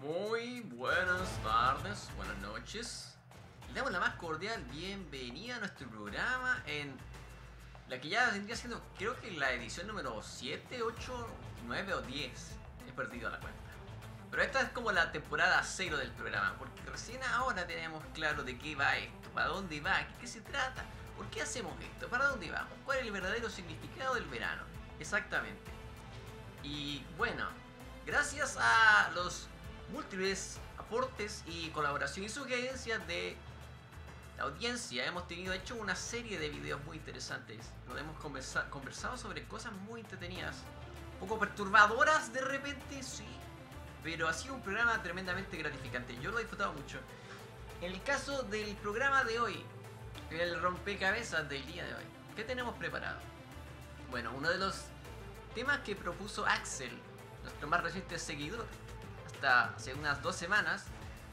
Muy buenas tardes, buenas noches. Le damos la más cordial bienvenida a nuestro programa en la que ya vendría siendo, creo que la edición número 7, 8, 9 o 10. He perdido la cuenta. Pero esta es como la temporada 0 del programa, porque recién ahora tenemos claro de qué va esto, para dónde va, qué se trata, por qué hacemos esto, para dónde vamos, cuál es el verdadero significado del verano. Exactamente. Y bueno, gracias a los múltiples aportes y colaboración y sugerencias de la audiencia, hemos hecho una serie de videos muy interesantes donde hemos conversado sobre cosas muy entretenidas, un poco perturbadoras de repente, sí, pero ha sido un programa tremendamente gratificante. Yo lo he disfrutado mucho. En el caso del programa de hoy, el rompecabezas del día de hoy, ¿qué tenemos preparado? Bueno, uno de los temas que propuso Axel, nuestro más reciente seguidor, hasta hace unas 2 semanas,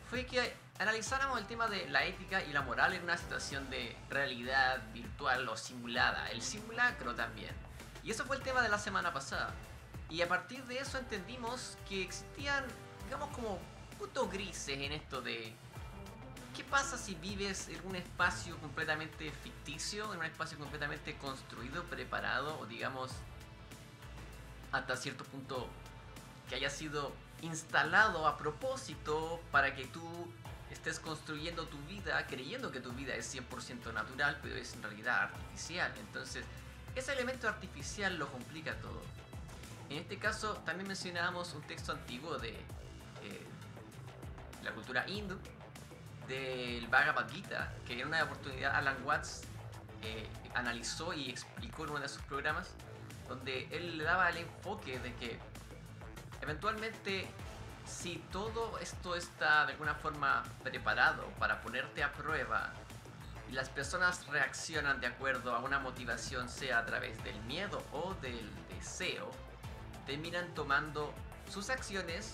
fue que analizáramos el tema de la ética y la moral en una situación de realidad virtual o simulada, el simulacro también. Y eso fue el tema de la semana pasada. Y a partir de eso entendimos que existían, digamos, como puntos grises en esto de ¿qué pasa si vives en un espacio completamente ficticio, en un espacio completamente construido, preparado, o digamos, hasta cierto punto que haya sido instalado a propósito para que tú estés construyendo tu vida creyendo que tu vida es 100% natural, pero es en realidad artificial? Entonces, ese elemento artificial lo complica todo. En este caso, también mencionábamos un texto antiguo de la cultura hindú, del Bhagavad Gita, que en una oportunidad Alan Watts analizó y explicó en uno de sus programas, donde él le daba el enfoque de que eventualmente, si todo esto está de alguna forma preparado para ponerte a prueba y las personas reaccionan de acuerdo a una motivación, sea a través del miedo o del deseo, terminan tomando sus acciones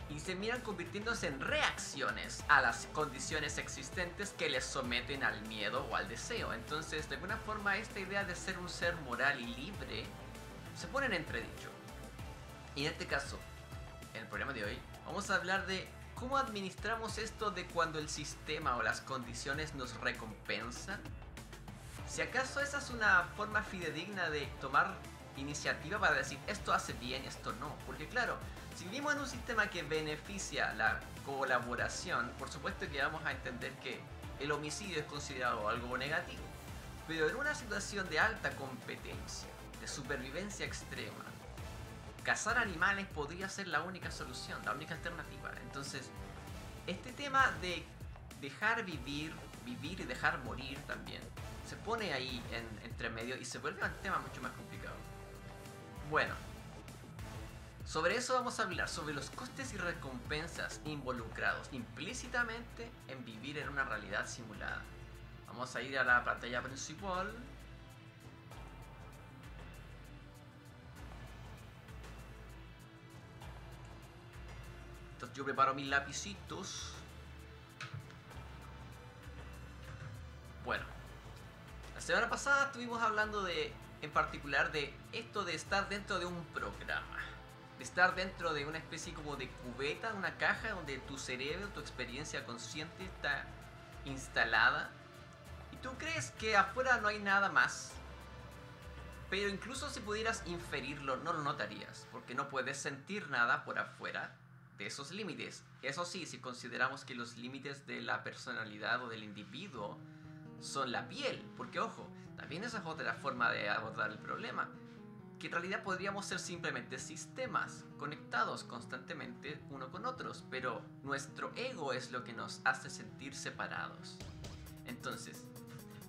y se miran convirtiéndose en reacciones a las condiciones existentes que les someten al miedo o al deseo. Entonces, de alguna forma, esta idea de ser un ser moral y libre se pone en entredicho. Y en este caso, en el programa de hoy, vamos a hablar de cómo administramos esto de cuando el sistema o las condiciones nos recompensan. Si acaso esa es una forma fidedigna de tomar iniciativa para decir esto hace bien, esto no. Porque claro, si vivimos en un sistema que beneficia la colaboración, por supuesto que vamos a entender que el homicidio es considerado algo negativo. Pero en una situación de alta competencia, de supervivencia extrema, cazar animales podría ser la única solución, la única alternativa. Entonces, este tema de dejar vivir y dejar morir también se pone ahí entre medio y se vuelve un tema mucho más complicado. Bueno, sobre eso vamos a hablar, sobre los costes y recompensas involucrados implícitamente en vivir en una realidad simulada. Vamos a ir a la pantalla principal. Entonces yo preparo mis lapicitos. Bueno, la semana pasada estuvimos hablando en particular de esto de estar dentro de un programa, de estar dentro de una especie como de cubeta, una caja donde tu cerebro, tu experiencia consciente está instalada y tú crees que afuera no hay nada más, pero incluso si pudieras inferirlo no lo notarías porque no puedes sentir nada por afuera de esos límites. Eso sí, si consideramos que los límites de la personalidad o del individuo son la piel, porque ojo, también esa es otra forma de abordar el problema, que en realidad podríamos ser simplemente sistemas conectados constantemente uno con otros, pero nuestro ego es lo que nos hace sentir separados. Entonces,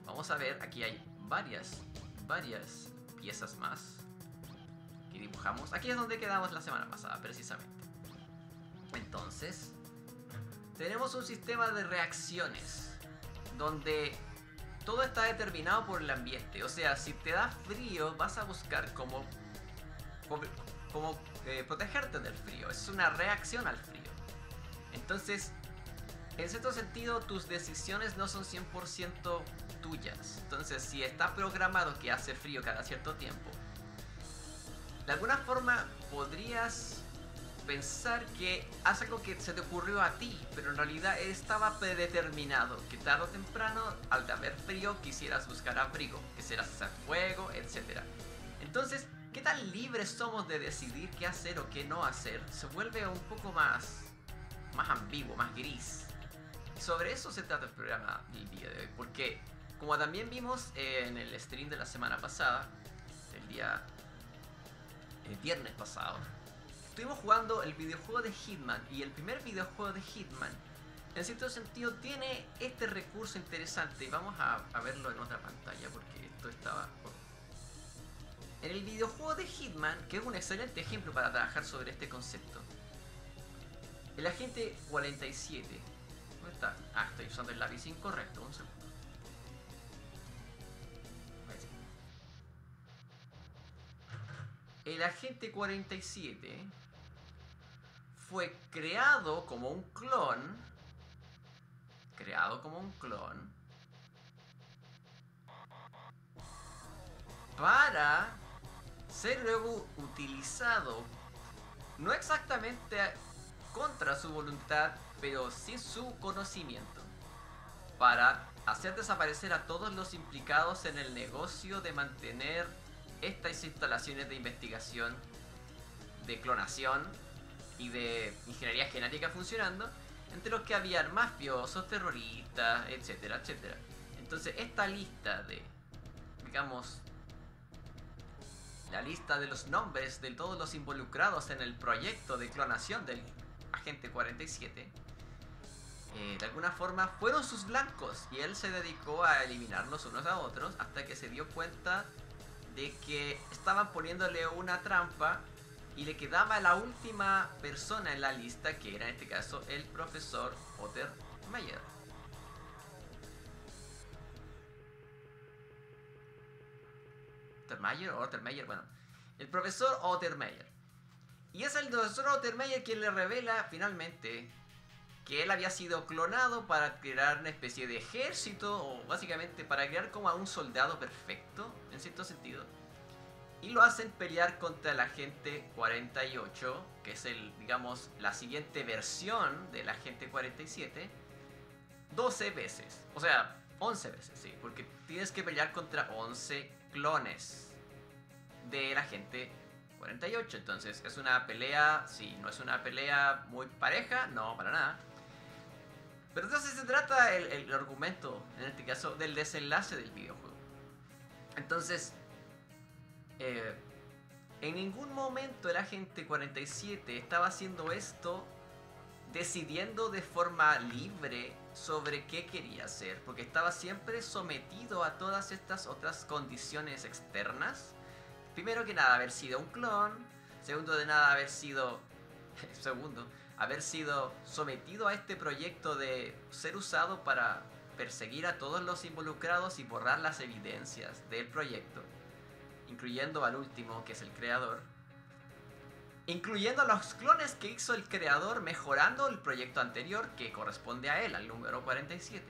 vamos a ver, aquí hay varias piezas más que dibujamos. Aquí es donde quedamos la semana pasada, precisamente. Entonces, tenemos un sistema de reacciones donde todo está determinado por el ambiente. O sea, si te da frío, vas a buscar cómo protegerte del frío. Es una reacción al frío. Entonces, en cierto sentido, tus decisiones no son 100% tuyas. Entonces, si está programado que hace frío cada cierto tiempo, de alguna forma podrías pensar que hace algo que se te ocurrió a ti, pero en realidad estaba predeterminado, que tarde o temprano, al haber frío, quisieras buscar abrigo, quisieras hacer fuego, etc. Entonces, ¿qué tan libres somos de decidir qué hacer o qué no hacer? Se vuelve un poco más ambiguo, más gris. Y sobre eso se trata el programa del día de hoy, porque como también vimos en el stream de la semana pasada, el viernes pasado, estuvimos jugando el videojuego de Hitman, y el primer videojuego de Hitman en cierto sentido tiene este recurso interesante, y vamos a verlo en otra pantalla porque esto estaba... En el videojuego de Hitman, que es un excelente ejemplo para trabajar sobre este concepto, el agente 47... ¿Dónde está? Ah, estoy usando el lápiz incorrecto, un segundo. El agente 47 fue creado como un clon. Para ser luego utilizado, no exactamente contra su voluntad, pero sin su conocimiento, para hacer desaparecer a todos los implicados en el negocio de mantener estas instalaciones de investigación, de clonación y de ingeniería genética funcionando, entre los que habían mafiosos, terroristas, etcétera, etcétera. Entonces esta lista de, digamos, la lista de los nombres de todos los involucrados en el proyecto de clonación del agente 47, de alguna forma fueron sus blancos, y él se dedicó a eliminarlos unos a otros hasta que se dio cuenta de que estaban poniéndole una trampa y le quedaba la última persona en la lista, que era en este caso el profesor Ottermeyer. Ottermeyer, bueno, el profesor Ottermeyer. Y es el profesor Ottermeyer quien le revela finalmente que él había sido clonado para crear una especie de ejército, o básicamente para crear como a un soldado perfecto, en cierto sentido. Y lo hacen pelear contra el agente 48, que es digamos, la siguiente versión del agente 47, 12 veces. O sea, 11 veces, sí, porque tienes que pelear contra 11 clones del agente 48. Entonces, es una pelea, sí, no es una pelea muy pareja, no, para nada. Pero entonces se trata el argumento, en este caso, del desenlace del videojuego. Entonces, en ningún momento el agente 47 estaba haciendo esto decidiendo de forma libre sobre qué quería hacer, porque estaba siempre sometido a todas estas otras condiciones externas. Primero que nada, haber sido un clon. Segundo de nada, haber sido sometido a este proyecto de ser usado para perseguir a todos los involucrados y borrar las evidencias del proyecto, incluyendo al último, que es el creador, incluyendo a los clones que hizo el creador, mejorando el proyecto anterior que corresponde a él, al número 47.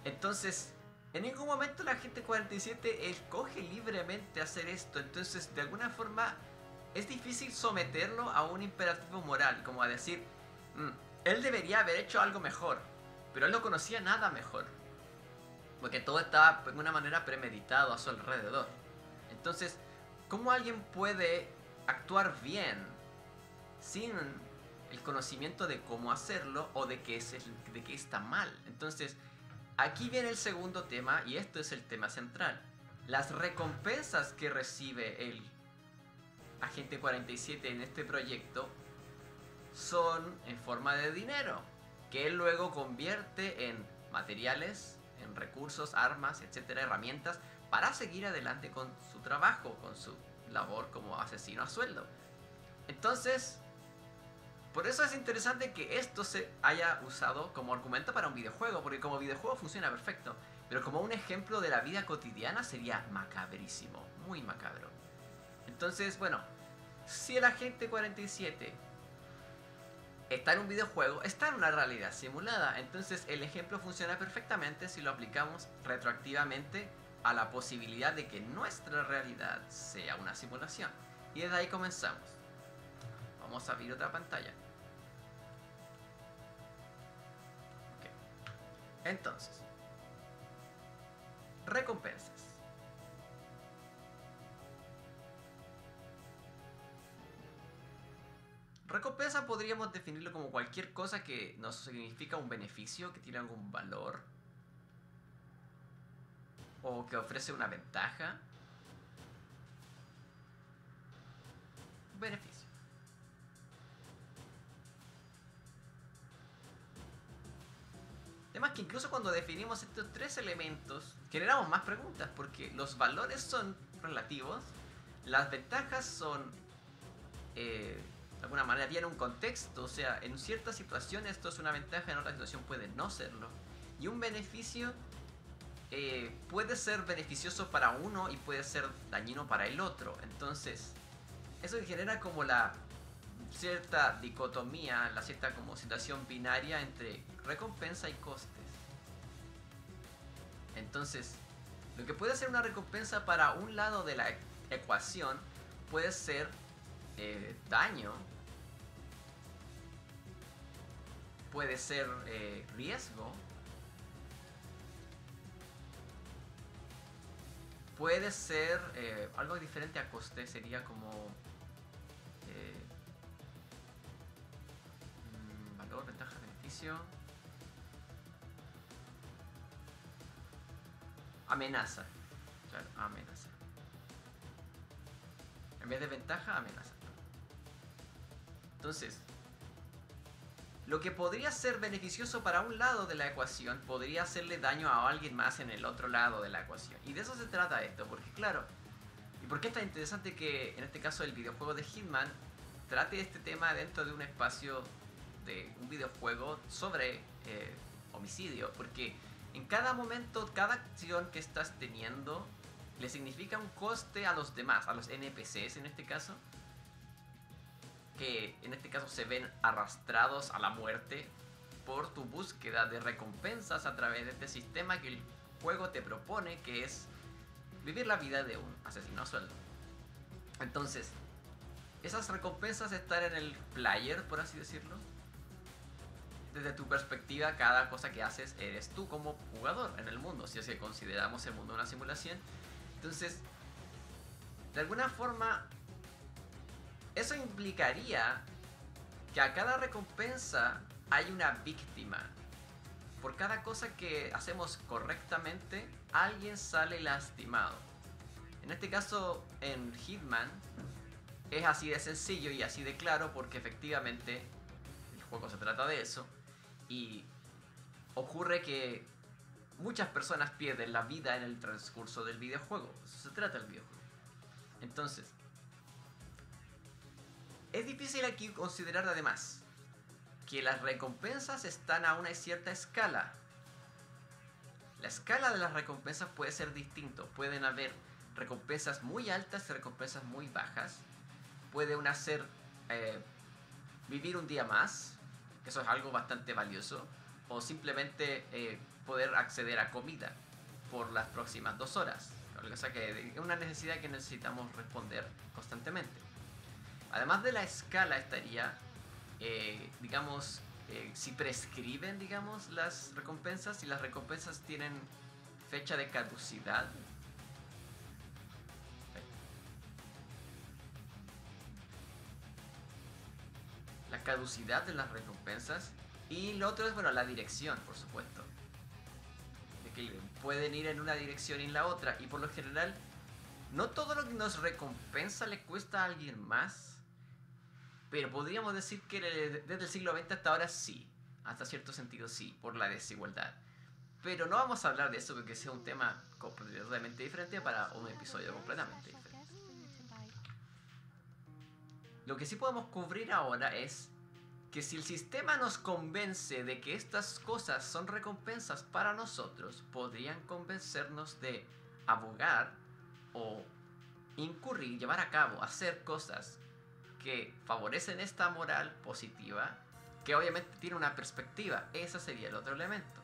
Entonces, en ningún momento la agente 47 escoge libremente hacer esto. Entonces, de alguna forma, es difícil someterlo a un imperativo moral, como a decir, él debería haber hecho algo mejor, pero él no conocía nada mejor, porque todo estaba de una manera premeditado a su alrededor. Entonces, ¿cómo alguien puede actuar bien sin el conocimiento de cómo hacerlo o de qué está mal? Entonces, aquí viene el segundo tema, y esto es el tema central. Las recompensas que recibe el agente 47 en este proyecto son en forma de dinero, que él luego convierte en materiales, en recursos, armas, etcétera, herramientas, para seguir adelante con su trabajo, con su labor como asesino a sueldo. Entonces, por eso es interesante que esto se haya usado como argumento para un videojuego, porque como videojuego funciona perfecto, pero como un ejemplo de la vida cotidiana sería macabrísimo, muy macabro. Entonces, bueno, si el agente 47 está en un videojuego, está en una realidad simulada. Entonces el ejemplo funciona perfectamente si lo aplicamos retroactivamente a la posibilidad de que nuestra realidad sea una simulación. Y desde ahí comenzamos. vamos a abrir otra pantalla. Ok. Entonces, recompensas. Recompensa podríamos definirlo como cualquier cosa que nos significa un beneficio, que tiene algún valor, o que ofrece una ventaja. Un beneficio. Además que incluso cuando definimos estos tres elementos, generamos más preguntas, porque los valores son relativos, las ventajas son, de alguna manera, tienen un contexto, o sea, en ciertas situaciones esto es una ventaja, en otra situación puede no serlo. Y un beneficio puede ser beneficioso para uno y puede ser dañino para el otro. Entonces, eso genera como la cierta dicotomía, la cierta como situación binaria entre recompensa y costes. Entonces, lo que puede ser una recompensa para un lado de la ecuación puede ser daño, puede ser riesgo, puede ser algo diferente a coste, sería como valor, ventaja, beneficio, amenaza. Claro, amenaza. En vez de ventaja, amenaza. Entonces, lo que podría ser beneficioso para un lado de la ecuación podría hacerle daño a alguien más en el otro lado de la ecuación. Y de eso se trata esto, porque claro, ¿y por qué es tan interesante que en este caso el videojuego de Hitman trate este tema dentro de un espacio de un videojuego sobre homicidio? Porque en cada momento, cada acción que estás teniendo le significa un coste a los demás, a los NPCs en este caso, que en este caso se ven arrastrados a la muerte por tu búsqueda de recompensas a través de este sistema que el juego te propone, que es vivir la vida de un asesino a sueldo. Entonces, esas recompensas están en el player, por así decirlo. Desde tu perspectiva, cada cosa que haces eres tú como jugador en el mundo, si es que consideramos el mundo una simulación. Entonces, de alguna forma, eso implicaría que a cada recompensa hay una víctima. Por cada cosa que hacemos correctamente, alguien sale lastimado. En este caso, en Hitman, es así de sencillo y así de claro porque efectivamente el juego se trata de eso. Y ocurre que muchas personas pierden la vida en el transcurso del videojuego. Eso se trata del videojuego. Entonces, es difícil aquí considerar además que las recompensas están a una cierta escala. La escala de las recompensas puede ser distinto. Pueden haber recompensas muy altas y recompensas muy bajas. Puede una ser vivir un día más. Eso es algo bastante valioso. O simplemente poder acceder a comida por las próximas 2 horas. O sea que es una necesidad que necesitamos responder constantemente. Además de la escala estaría, digamos, si prescriben, digamos, las recompensas, si las recompensas tienen fecha de caducidad. La caducidad de las recompensas. Y lo otro es, bueno, la dirección, por supuesto. De que pueden ir en una dirección y en la otra. Y por lo general, no todo lo que nos recompensa le cuesta a alguien más. Pero podríamos decir que desde el siglo XX hasta ahora sí. Hasta cierto sentido sí, por la desigualdad. Pero no vamos a hablar de eso porque sea un tema completamente diferente para un episodio completamente diferente. Lo que sí podemos cubrir ahora es que si el sistema nos convence de que estas cosas son recompensas para nosotros, podrían convencernos de abogar o incurrir, llevar a cabo, hacer cosas que favorecen esta moral positiva, que obviamente tiene una perspectiva. Ese sería el otro elemento,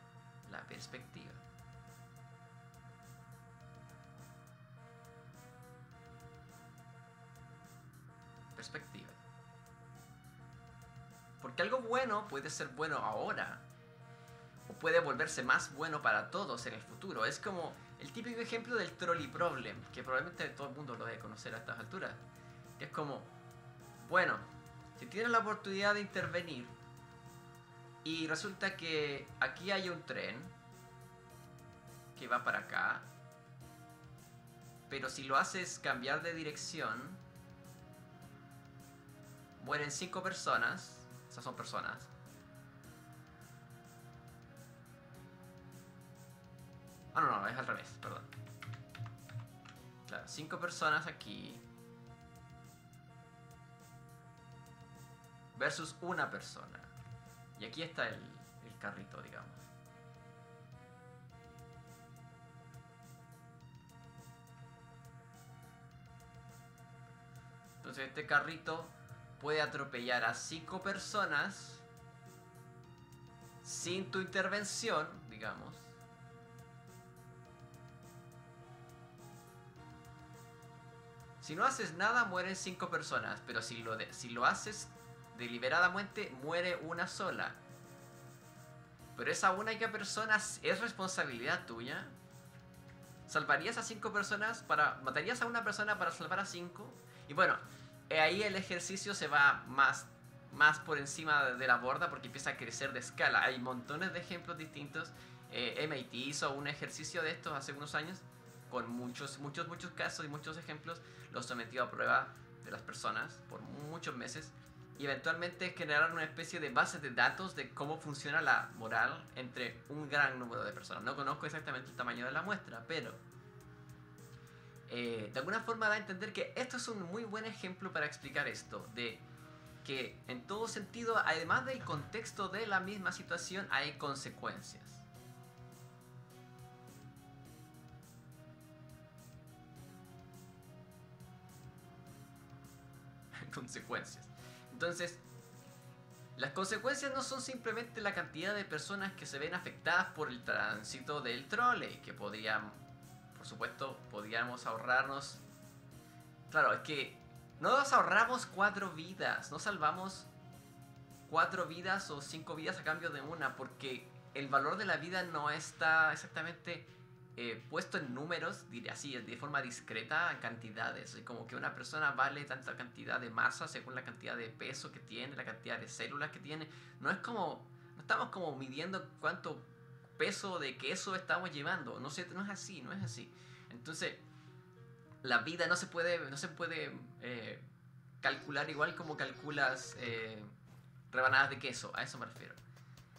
la perspectiva. Perspectiva. Porque algo bueno puede ser bueno ahora, o puede volverse más bueno para todos en el futuro. Es como el típico ejemplo del trolley problem, que probablemente todo el mundo lo debe conocer a estas alturas. Que es como, bueno, si tienes la oportunidad de intervenir y resulta que aquí hay un tren que va para acá, pero si lo haces cambiar de dirección, mueren 5 personas. Esas son personas. Ah, no, es al revés, perdón. Claro, 5 personas aquí versus una persona. Y aquí está el carrito, digamos. Entonces este carrito puede atropellar a 5 personas sin tu intervención, digamos. Si no haces nada, mueren 5 personas, pero si lo haces deliberadamente, muere una sola. Pero esa única persona es responsabilidad tuya. ¿Salvarías a 5 personas matarías a una persona para salvar a 5? Y bueno, ahí el ejercicio se va más por encima de la borda porque empieza a crecer de escala. Hay montones de ejemplos distintos. MIT hizo un ejercicio de estos hace unos años con muchos casos y muchos ejemplos. Los sometió a prueba de las personas por muchos meses y eventualmente generaron una especie de base de datos de cómo funciona la moral entre un gran número de personas. No conozco exactamente el tamaño de la muestra, pero de alguna forma da a entender que esto es un muy buen ejemplo para explicar esto, de que en todo sentido, además del contexto de la misma situación, hay consecuencias. Consecuencias. Entonces, las consecuencias no son simplemente la cantidad de personas que se ven afectadas por el tránsito del trole, que podríamos ahorrarnos. Claro, es que no nos ahorramos 4 vidas, no salvamos 4 vidas o 5 vidas a cambio de una, porque el valor de la vida no está exactamente puesto en números, diré así, de forma discreta, en cantidades. Como que una persona vale tanta cantidad de masa según la cantidad de peso que tiene, la cantidad de células que tiene. No estamos como midiendo cuánto peso de queso estamos llevando. No es así. Entonces, la vida no se puede calcular igual como calculas rebanadas de queso. A eso me refiero.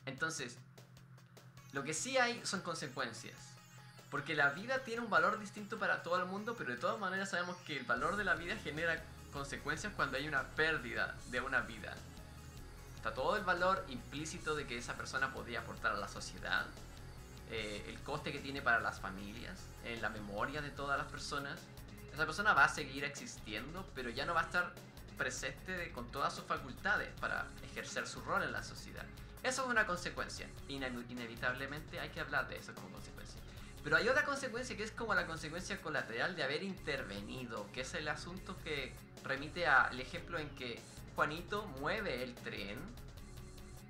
Entonces, lo que sí hay son consecuencias. Porque la vida tiene un valor distinto para todo el mundo, pero de todas maneras sabemos que el valor de la vida genera consecuencias cuando hay una pérdida de una vida. Está todo el valor implícito de que esa persona podría aportar a la sociedad, el coste que tiene para las familias, en la memoria de todas las personas. Esa persona va a seguir existiendo, pero ya no va a estar presente con todas sus facultades para ejercer su rol en la sociedad. Eso es una consecuencia. Inevitablemente hay que hablar de eso como consecuencia. Pero hay otra consecuencia que es como la consecuencia colateral de haber intervenido, que es el asunto que remite al ejemplo en que Juanito mueve el tren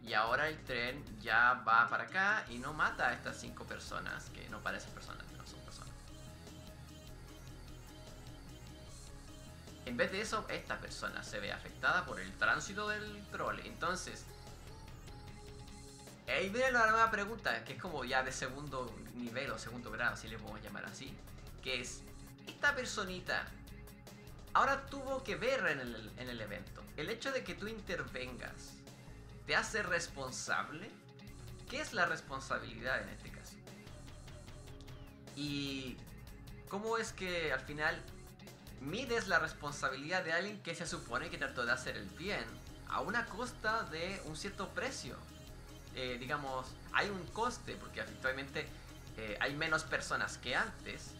y ahora el tren ya va para acá y no mata a estas 5 personas, que no parecen personas, no son personas. En vez de eso, esta persona se ve afectada por el tránsito del trole. Entonces, ahí viene la nueva pregunta, que es como ya de segundo nivel o segundo grado, si le podemos llamar así, que es, esta personita ahora tuvo que ver en el evento. El hecho de que tú intervengas, ¿te hace responsable? ¿Qué es la responsabilidad en este caso? Y ¿cómo es que al final mides la responsabilidad de alguien que se supone que trató de hacer el bien a una costa de un cierto precio? Digamos, hay un coste, porque actualmente hay menos personas que antes,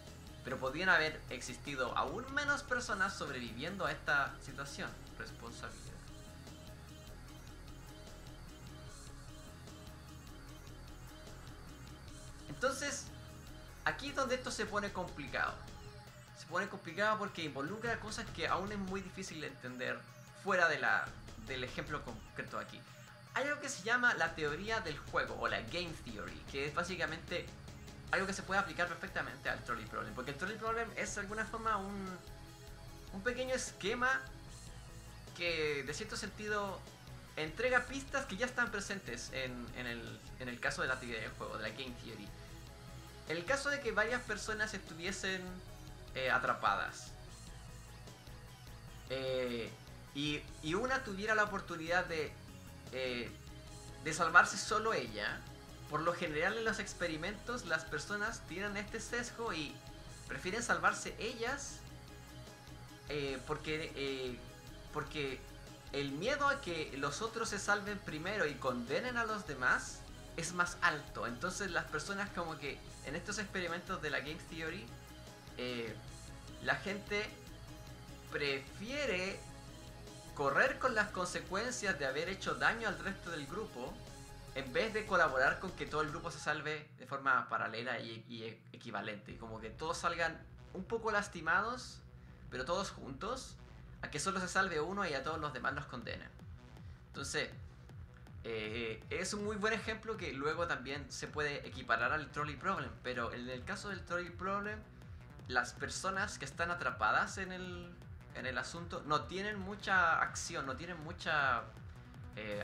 pero podrían haber existido aún menos personas sobreviviendo a esta situación. Responsabilidad. Entonces, aquí es donde esto se pone complicado. Se pone complicado porque involucra cosas que aún es muy difícil de entender fuera del ejemplo concreto aquí. hay algo que se llama la teoría del juego o la game theory, que es básicamente algo que se puede aplicar perfectamente al trolley problem, porque el trolley problem es de alguna forma un pequeño esquema que de cierto sentido entrega pistas que ya están presentes en el caso de la teoría del juego, de la game theory. En el caso de que varias personas estuviesen atrapadas y una tuviera la oportunidad de salvarse solo ella, por lo general en los experimentos las personas tienen este sesgo y prefieren salvarse ellas porque el miedo a que los otros se salven primero y condenen a los demás es más alto. Entonces las personas como que en estos experimentos de la Game Theory, la gente prefiere correr con las consecuencias de haber hecho daño al resto del grupo en vez de colaborar con que todo el grupo se salve de forma paralela y equivalente. Como que todos salgan un poco lastimados, pero todos juntos, a que solo se salve uno y a todos los demás los condenen. Entonces, es un muy buen ejemplo que luego también se puede equiparar al trolley problem, pero en el caso del trolley problem, las personas que están atrapadas en el asunto no tienen mucha acción, no tienen mucha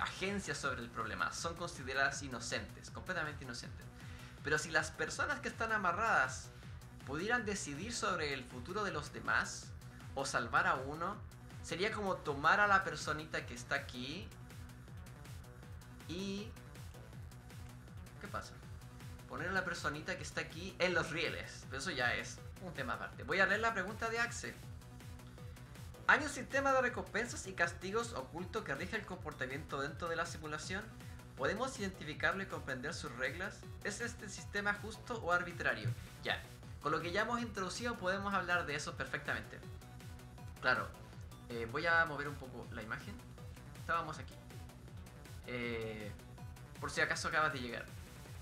agencia sobre el problema, son consideradas inocentes, completamente inocentes. Pero si las personas que están amarradas pudieran decidir sobre el futuro de los demás o salvar a uno, sería como tomar a la personita que está aquí y... ¿qué pasa? Poner a la personita que está aquí en los rieles. Pero eso ya es un tema aparte. Voy a leer la pregunta de Axel. ¿Hay un sistema de recompensas y castigos oculto que rige el comportamiento dentro de la simulación? ¿Podemos identificarlo y comprender sus reglas? ¿Es este sistema justo o arbitrario? Ya, con lo que ya hemos introducido podemos hablar de eso perfectamente. Claro, voy a mover un poco la imagen. Estábamos aquí. Por si acaso acabas de llegar.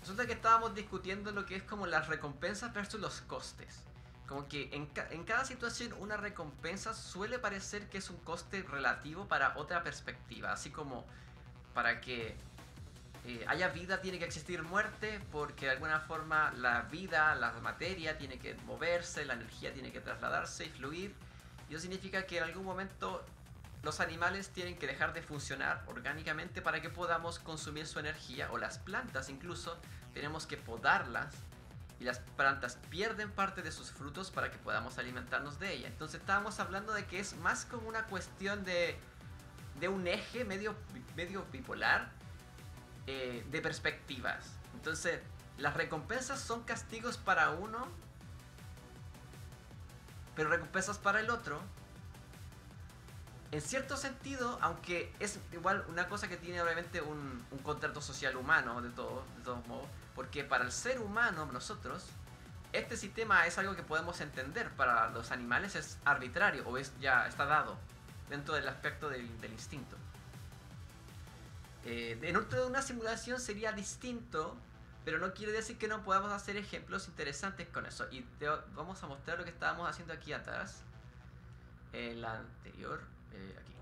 Resulta que estábamos discutiendo lo que es como las recompensas versus los costes. Como que en cada situación una recompensa suele parecer que es un coste relativo para otra perspectiva. Así como para que haya vida tiene que existir muerte, porque de alguna forma la vida, la materia tiene que moverse, la energía tiene que trasladarse y fluir. Y eso significa que en algún momento los animales tienen que dejar de funcionar orgánicamente para que podamos consumir su energía, o las plantas incluso tenemos que podarlas y las plantas pierden parte de sus frutos para que podamos alimentarnos de ella. Entonces estábamos hablando de que es más como una cuestión de un eje medio bipolar de perspectivas. Entonces las recompensas son castigos para uno, pero recompensas para el otro. En cierto sentido, aunque es igual una cosa que tiene obviamente un contrato social humano de todos modos, porque para el ser humano, nosotros, este sistema es algo que podemos entender. Para los animales es arbitrario o ya está dado dentro del aspecto del instinto. Dentro de una simulación sería distinto, pero no quiere decir que no podamos hacer ejemplos interesantes con eso. Y vamos a mostrar lo que estábamos haciendo aquí atrás. En la anterior, aquí.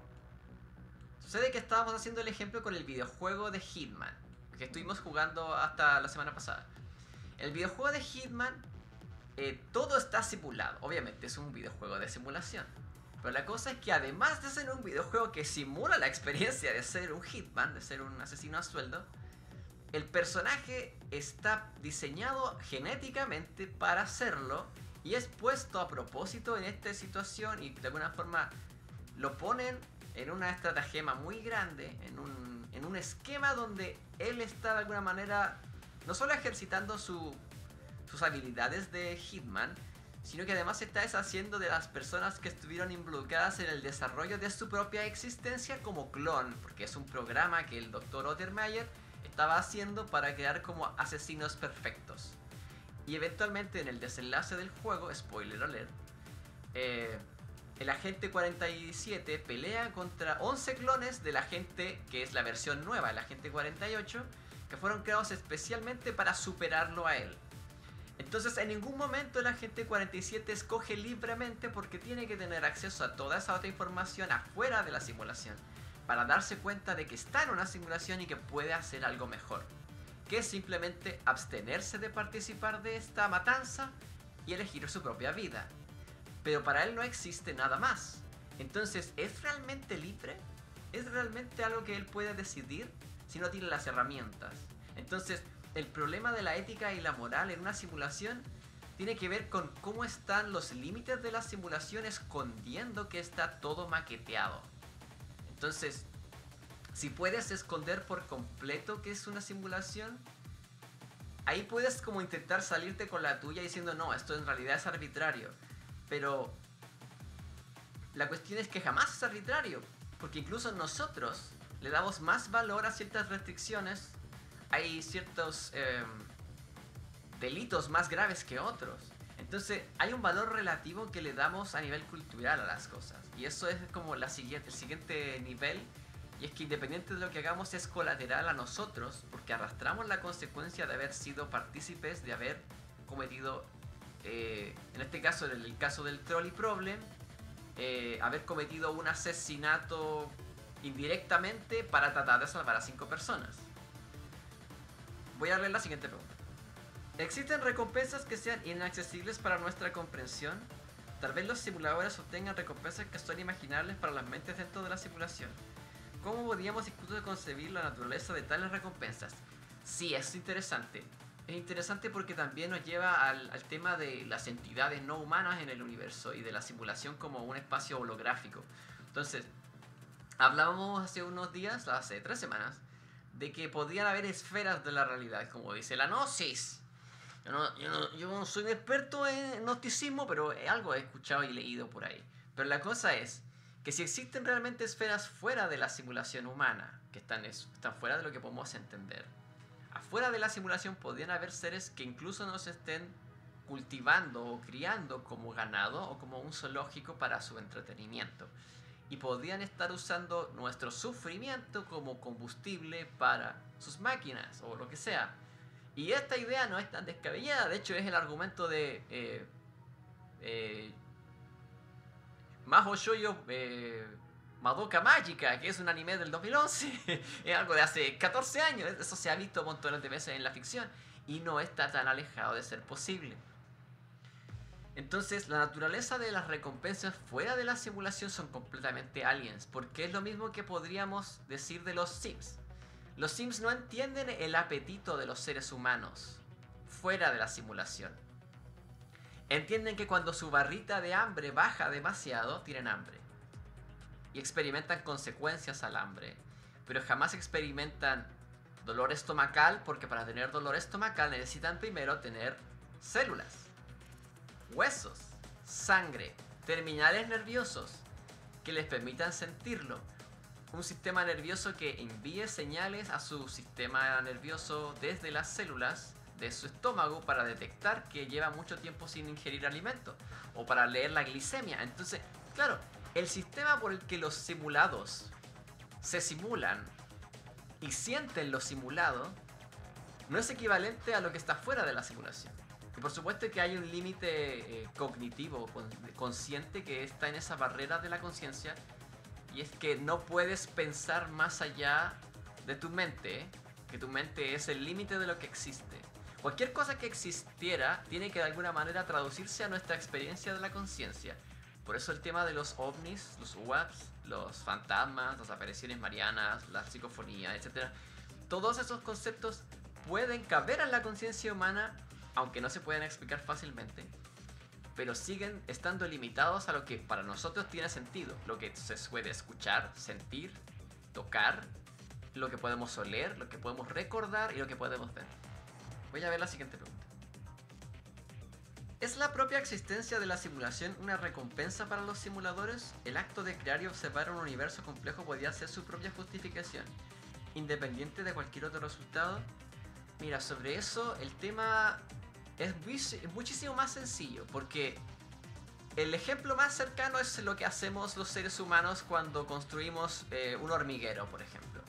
Sucede que estábamos haciendo el ejemplo con el videojuego de Hitman, que estuvimos jugando hasta la semana pasada. El videojuego de Hitman, todo está simulado. Obviamente es un videojuego de simulación. Pero la cosa es que además de ser un videojuego que simula la experiencia de ser un Hitman, de ser un asesino a sueldo, el personaje está diseñado genéticamente para hacerlo y es puesto a propósito en esta situación, y de alguna forma lo ponen en una estratagema muy grande, en un esquema donde él está de alguna manera no solo ejercitando sus habilidades de Hitman, sino que además está deshaciendo de las personas que estuvieron involucradas en el desarrollo de su propia existencia como clon, porque es un programa que el Dr. Ottermeyer estaba haciendo para crear como asesinos perfectos. Y eventualmente en el desenlace del juego, spoiler alert, el agente 47 pelea contra 11 clones del agente que es la versión nueva, el agente 48, que fueron creados especialmente para superarlo a él. Entonces en ningún momento el agente 47 escoge libremente, porque tiene que tener acceso a toda esa otra información afuera de la simulación. para darse cuenta de que está en una simulación y que puede hacer algo mejor, que es simplemente abstenerse de participar de esta matanza y elegir su propia vida. Pero para él no existe nada más. Entonces, ¿es realmente libre? ¿Es realmente algo que él puede decidir si no tiene las herramientas? Entonces, el problema de la ética y la moral en una simulación tiene que ver con cómo están los límites de la simulación escondiendo que está todo maqueteado. Entonces, si puedes esconder por completo que es una simulación, ahí puedes como intentar salirte con la tuya diciendo no, esto en realidad es arbitrario. Pero la cuestión es que jamás es arbitrario, porque incluso nosotros le damos más valor a ciertas restricciones. Hay ciertos delitos más graves que otros. Entonces hay un valor relativo que le damos a nivel cultural a las cosas. Y eso es como el siguiente nivel. Y es que independiente de lo que hagamos es colateral a nosotros, porque arrastramos la consecuencia de haber sido partícipes, de haber cometido, en este caso, en el caso del Trolley Problem, haber cometido un asesinato indirectamente para tratar de salvar a 5 personas. Voy a leer la siguiente pregunta. ¿Existen recompensas que sean inaccesibles para nuestra comprensión? Tal vez los simuladores obtengan recompensas que son imaginables para las mentes dentro de la simulación. ¿Cómo podríamos incluso concebir la naturaleza de tales recompensas? Sí, es interesante. Es interesante porque también nos lleva al tema de las entidades no humanas en el universo y de la simulación como un espacio holográfico. Entonces, hablábamos hace unos días, hace 3 semanas, de que podrían haber esferas de la realidad, como dice la Gnosis. Yo no soy un experto en gnosticismo, pero algo he escuchado y leído por ahí. Pero la cosa es que si existen realmente esferas fuera de la simulación humana, que están fuera de lo que podemos entender, afuera de la simulación podrían haber seres que incluso nos estén cultivando o criando como ganado o como un zoológico para su entretenimiento. Y podrían estar usando nuestro sufrimiento como combustible para sus máquinas o lo que sea. Y esta idea no es tan descabellada, de hecho es el argumento de Mahou Shoujo Madoka Mágica, que es un anime del 2011. Es algo de hace 14 años, eso se ha visto montones de veces en la ficción y no está tan alejado de ser posible. Entonces, la naturaleza de las recompensas fuera de la simulación son completamente aliens, porque es lo mismo que podríamos decir de los Sims. Los Sims no entienden el apetito de los seres humanos fuera de la simulación. Entienden que cuando su barrita de hambre baja demasiado, tienen hambre. Y experimentan consecuencias al hambre. Pero jamás experimentan dolor estomacal, porque para tener dolor estomacal necesitan primero tener células, huesos, sangre, terminales nerviosos que les permitan sentirlo. Un sistema nervioso que envíe señales a su sistema nervioso desde las células de su estómago para detectar que lleva mucho tiempo sin ingerir alimento o para leer la glicemia. Entonces, claro, el sistema por el que los simulados se simulan y sienten lo simulado no es equivalente a lo que está fuera de la simulación. Y por supuesto que hay un límite cognitivo, consciente, que está en esa barrera de la conciencia. Y es que no puedes pensar más allá de tu mente, que tu mente es el límite de lo que existe. Cualquier cosa que existiera tiene que de alguna manera traducirse a nuestra experiencia de la conciencia. Por eso el tema de los ovnis, los UAPs, los fantasmas, las apariciones marianas, la psicofonía, etc. Todos esos conceptos pueden caber en la conciencia humana, aunque no se pueden explicar fácilmente, pero siguen estando limitados a lo que para nosotros tiene sentido, lo que se puede escuchar, sentir, tocar, lo que podemos oler, lo que podemos recordar y lo que podemos ver. Voy a ver la siguiente pregunta. ¿Es la propia existencia de la simulación una recompensa para los simuladores? ¿El acto de crear y observar un universo complejo podría ser su propia justificación, independiente de cualquier otro resultado? Mira, sobre eso el tema es muchísimo más sencillo, porque el ejemplo más cercano es lo que hacemos los seres humanos cuando construimos un hormiguero, por ejemplo,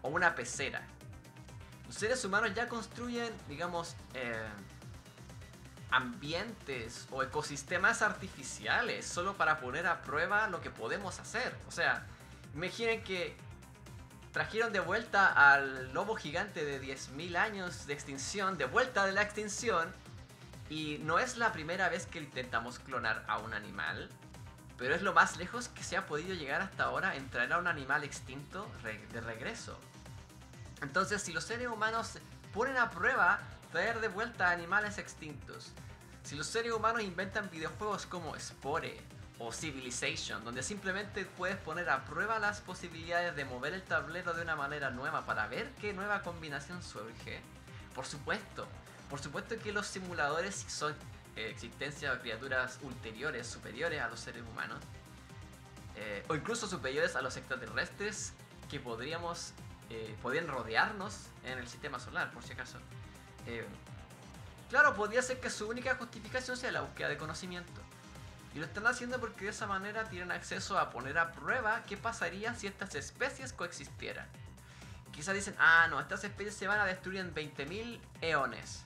o una pecera. Los seres humanos ya construyen, digamos, ambientes o ecosistemas artificiales solo para poner a prueba lo que podemos hacer. O sea, Imaginen que trajeron de vuelta al lobo gigante de 10.000 años de extinción, de vuelta de la extinción, y no es la primera vez que intentamos clonar a un animal, pero es lo más lejos que se ha podido llegar hasta ahora en traer a un animal extinto de regreso. Entonces, si los seres humanos ponen a prueba traer de vuelta a animales extintos, si los seres humanos inventan videojuegos como Spore o Civilization, donde simplemente puedes poner a prueba las posibilidades de mover el tablero de una manera nueva para ver qué nueva combinación surge, por supuesto que los simuladores son existencia de criaturas ulteriores, superiores a los seres humanos, o incluso superiores a los extraterrestres que podrían rodearnos en el sistema solar, por si acaso. Claro, podría ser que su única justificación sea la búsqueda de conocimiento. Y lo están haciendo porque de esa manera tienen acceso a poner a prueba qué pasaría si estas especies coexistieran. Quizás dicen, no, estas especies se van a destruir en 20.000 eones.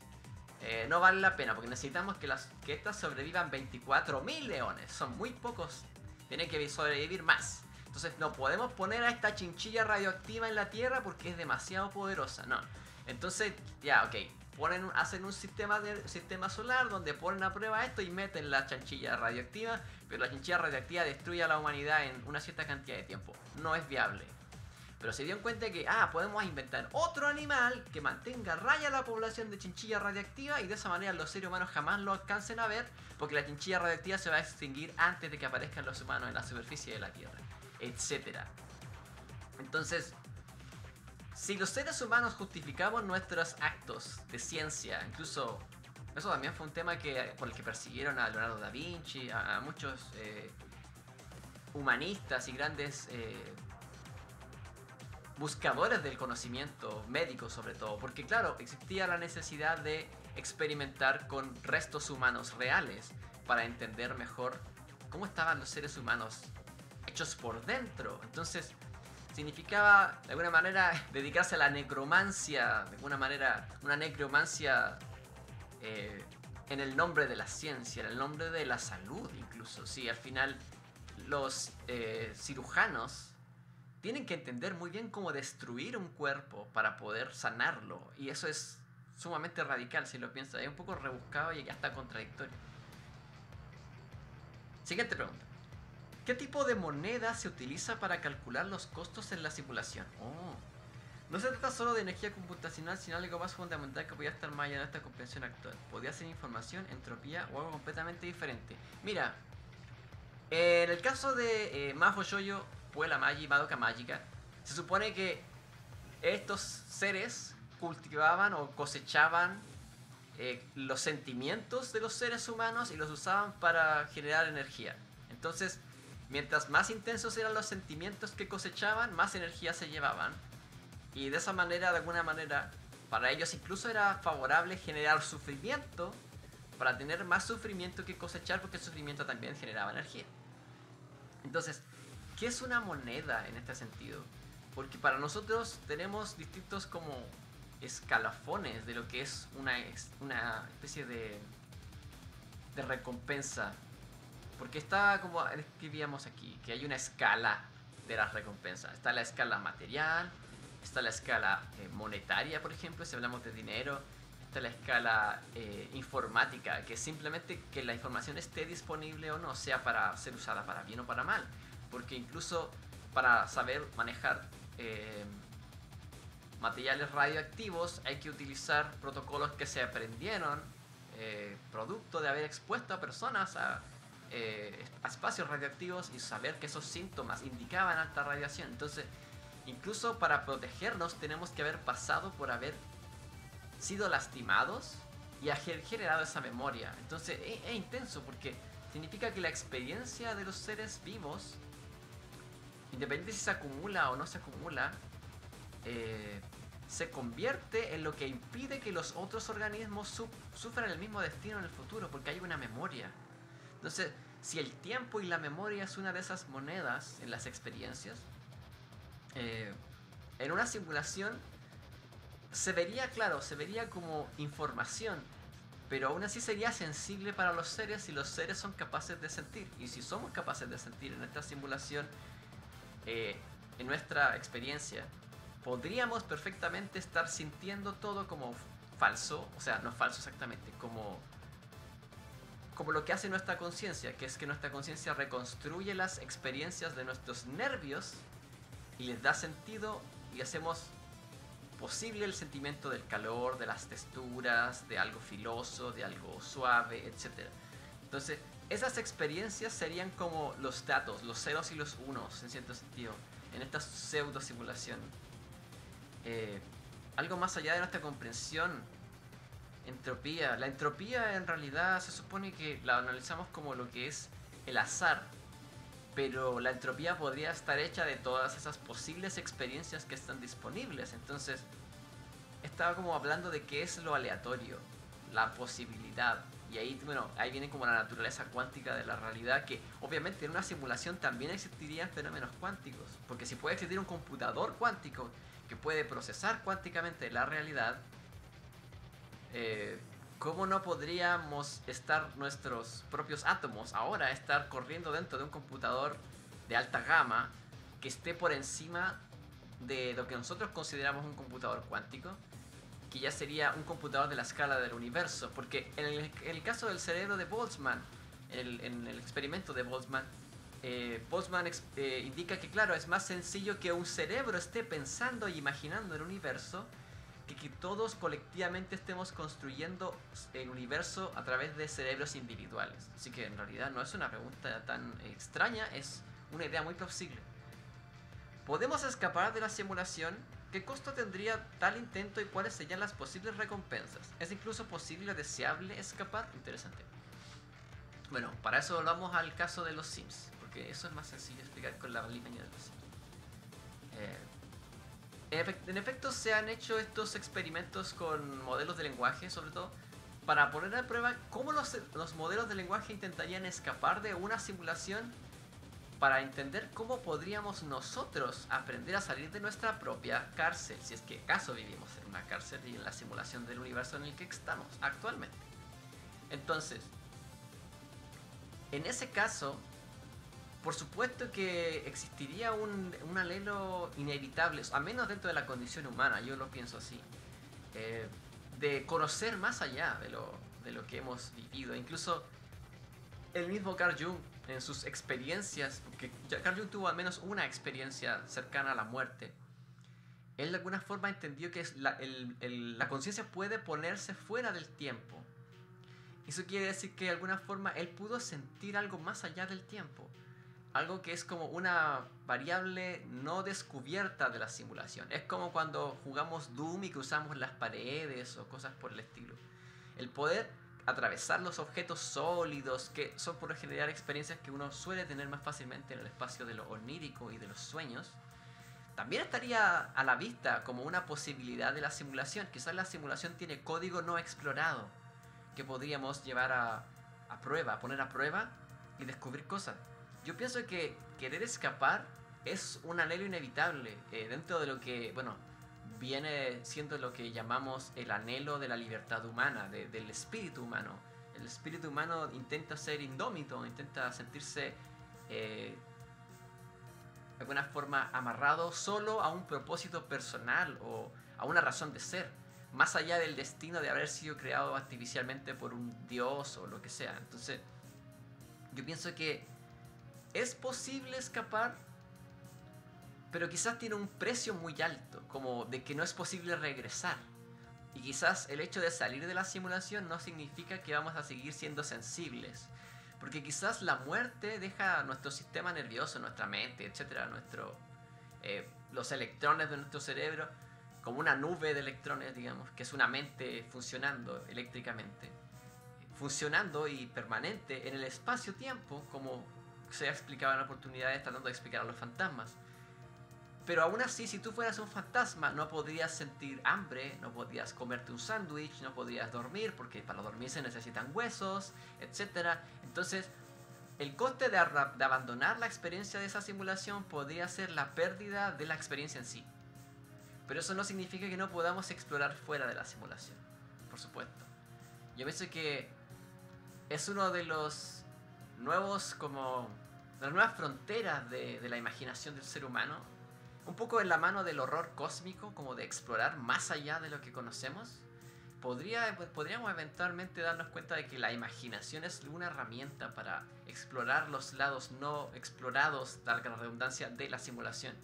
No vale la pena porque necesitamos que estas sobrevivan 24.000 eones. Son muy pocos, tienen que sobrevivir más. Entonces no podemos poner a esta chinchilla radioactiva en la Tierra porque es demasiado poderosa, no. Entonces, ya, ok. Hacen un sistema solar donde ponen a prueba esto y meten la chinchilla radioactiva, pero la chinchilla radioactiva destruye a la humanidad en una cierta cantidad de tiempo. No es viable. Pero se dieron cuenta que, podemos inventar otro animal que mantenga a raya la población de chinchilla radioactiva y de esa manera los seres humanos jamás lo alcancen a ver porque la chinchilla radioactiva se va a extinguir antes de que aparezcan los humanos en la superficie de la Tierra, etc. Entonces, si los seres humanos justificamos nuestros actos de ciencia, incluso eso también fue un tema por el que persiguieron a Leonardo da Vinci, a muchos humanistas y grandes buscadores del conocimiento médico sobre todo, porque claro, existía la necesidad de experimentar con restos humanos reales para entender mejor cómo estaban los seres humanos hechos por dentro. Entonces significaba de alguna manera dedicarse a la necromancia, de alguna manera una necromancia en el nombre de la ciencia, en el nombre de la salud incluso. Sí, al final los cirujanos tienen que entender muy bien cómo destruir un cuerpo para poder sanarlo, y eso es sumamente radical si lo piensas, es un poco rebuscado y hasta contradictorio. Siguiente pregunta. ¿Qué tipo de moneda se utiliza para calcular los costos en la simulación? No se trata solo de energía computacional, sino algo más fundamental que podría estar más allá de esta comprensión actual. Podría ser información, entropía o algo completamente diferente. Mira, en el caso de Maho Shoujo Puella Magi Madoka Mágica, se supone que estos seres cultivaban o cosechaban los sentimientos de los seres humanos y los usaban para generar energía. Entonces, mientras más intensos eran los sentimientos que cosechaban, más energía se llevaban. Y de esa manera, de alguna manera, para ellos incluso era favorable generar sufrimiento para tener más sufrimiento que cosechar, porque el sufrimiento también generaba energía. Entonces, ¿qué es una moneda en este sentido? Porque para nosotros tenemos distintos como escalafones de lo que es una especie de recompensa. Porque está como escribíamos aquí, que hay una escala de las recompensas. Está la escala material, está la escala monetaria, por ejemplo, si hablamos de dinero. Está la escala informática, que es simplemente que la información esté disponible o no, sea para ser usada para bien o para mal. Porque incluso para saber manejar materiales radioactivos hay que utilizar protocolos que se aprendieron producto de haber expuesto a personas a espacios radioactivos y saber que esos síntomas indicaban alta radiación. Entonces, incluso para protegernos tenemos que haber pasado por haber sido lastimados y haber generado esa memoria. Entonces es intenso porque significa que la experiencia de los seres vivos, independiente si se acumula o no se acumula, se convierte en lo que impide que los otros organismos sufran el mismo destino en el futuro, porque hay una memoria. Entonces, si el tiempo y la memoria es una de esas monedas en las experiencias, en una simulación se vería, claro, se vería como información, pero aún así sería sensible para los seres si los seres son capaces de sentir. Y si somos capaces de sentir en esta simulación, en nuestra experiencia, podríamos perfectamente estar sintiendo todo como falso, o sea, no falso exactamente, como lo que hace nuestra conciencia, que es que nuestra conciencia reconstruye las experiencias de nuestros nervios y les da sentido y hacemos posible el sentimiento del calor, de las texturas, de algo filoso, de algo suave, etc. Entonces, esas experiencias serían como los datos, los ceros y los unos, en cierto sentido, en esta pseudo simulación. Algo más allá de nuestra comprensión. Entropía. La entropía en realidad se supone que la analizamos como lo que es el azar. Pero la entropía podría estar hecha de todas esas posibles experiencias que están disponibles. Entonces, estaba como hablando de qué es lo aleatorio, la posibilidad. Y ahí, bueno, ahí viene como la naturaleza cuántica de la realidad, que obviamente en una simulación también existirían fenómenos cuánticos. Porque si puede existir un computador cuántico que puede procesar cuánticamente la realidad, ¿cómo no podríamos estar nuestros propios átomos ahora estar corriendo dentro de un computador de alta gama que esté por encima de lo que nosotros consideramos un computador cuántico, que ya sería un computador de la escala del universo? Porque en el caso del cerebro de Boltzmann, en el experimento de Boltzmann, Boltzmann indica que, claro, es más sencillo que un cerebro esté pensando y imaginando el universo que todos colectivamente estemos construyendo el universo a través de cerebros individuales. Así que en realidad no es una pregunta tan extraña, es una idea muy plausible. ¿Podemos escapar de la simulación? ¿Qué costo tendría tal intento y cuáles serían las posibles recompensas? ¿Es incluso posible o deseable escapar? Interesante. Bueno, para eso volvamos al caso de los Sims, porque eso es más sencillo de explicar con la línea de los Sims. En efecto, se han hecho estos experimentos con modelos de lenguaje, sobre todo, para poner a prueba cómo los modelos de lenguaje intentarían escapar de una simulación, para entender cómo podríamos nosotros aprender a salir de nuestra propia cárcel, si es que acaso vivimos en una cárcel y en la simulación del universo en el que estamos actualmente. Entonces, en ese caso, por supuesto que existiría un alelo inevitable, al menos dentro de la condición humana, yo lo pienso así, de conocer más allá de lo que hemos vivido. Incluso el mismo Carl Jung, en sus experiencias, porque Carl Jung tuvo al menos una experiencia cercana a la muerte, él de alguna forma entendió que la conciencia puede ponerse fuera del tiempo. Eso quiere decir que de alguna forma él pudo sentir algo más allá del tiempo. Algo que es como una variable no descubierta de la simulación. Es como cuando jugamos Doom y cruzamos las paredes o cosas por el estilo. El poder atravesar los objetos sólidos, que son por lo general experiencias que uno suele tener más fácilmente en el espacio de lo onírico y de los sueños, también estaría a la vista como una posibilidad de la simulación. Quizás la simulación tiene código no explorado que podríamos llevar a prueba, poner a prueba y descubrir cosas. Yo pienso que querer escapar es un anhelo inevitable dentro de lo que, bueno, viene siendo lo que llamamos el anhelo de la libertad humana, del espíritu humano. El espíritu humano intenta ser indómito, intenta sentirse de alguna forma amarrado solo a un propósito personal o a una razón de ser, más allá del destino de haber sido creado artificialmente por un dios o lo que sea. Entonces, yo pienso que es posible escapar, pero quizás tiene un precio muy alto, como de que no es posible regresar. Y quizás el hecho de salir de la simulación no significa que vamos a seguir siendo sensibles, porque quizás la muerte deja nuestro sistema nervioso, nuestra mente, etcétera, los electrones de nuestro cerebro como una nube de electrones, digamos, que es una mente funcionando eléctricamente, funcionando y permanente en el espacio-tiempo, como se ha explicado en oportunidades tratando de explicar a los fantasmas. Pero aún así, si tú fueras un fantasma, no podrías sentir hambre, no podrías comerte un sándwich, no podrías dormir, porque para dormir se necesitan huesos, etc. Entonces, el coste de abandonar la experiencia de esa simulación podría ser la pérdida de la experiencia en sí. Pero eso no significa que no podamos explorar fuera de la simulación, por supuesto. Yo pienso que es uno de los nuevos, como, de las nuevas fronteras de la imaginación del ser humano, un poco en la mano del horror cósmico, como de explorar más allá de lo que conocemos, podríamos eventualmente darnos cuenta de que la imaginación es una herramienta para explorar los lados no explorados, valga la redundancia, de la simulación.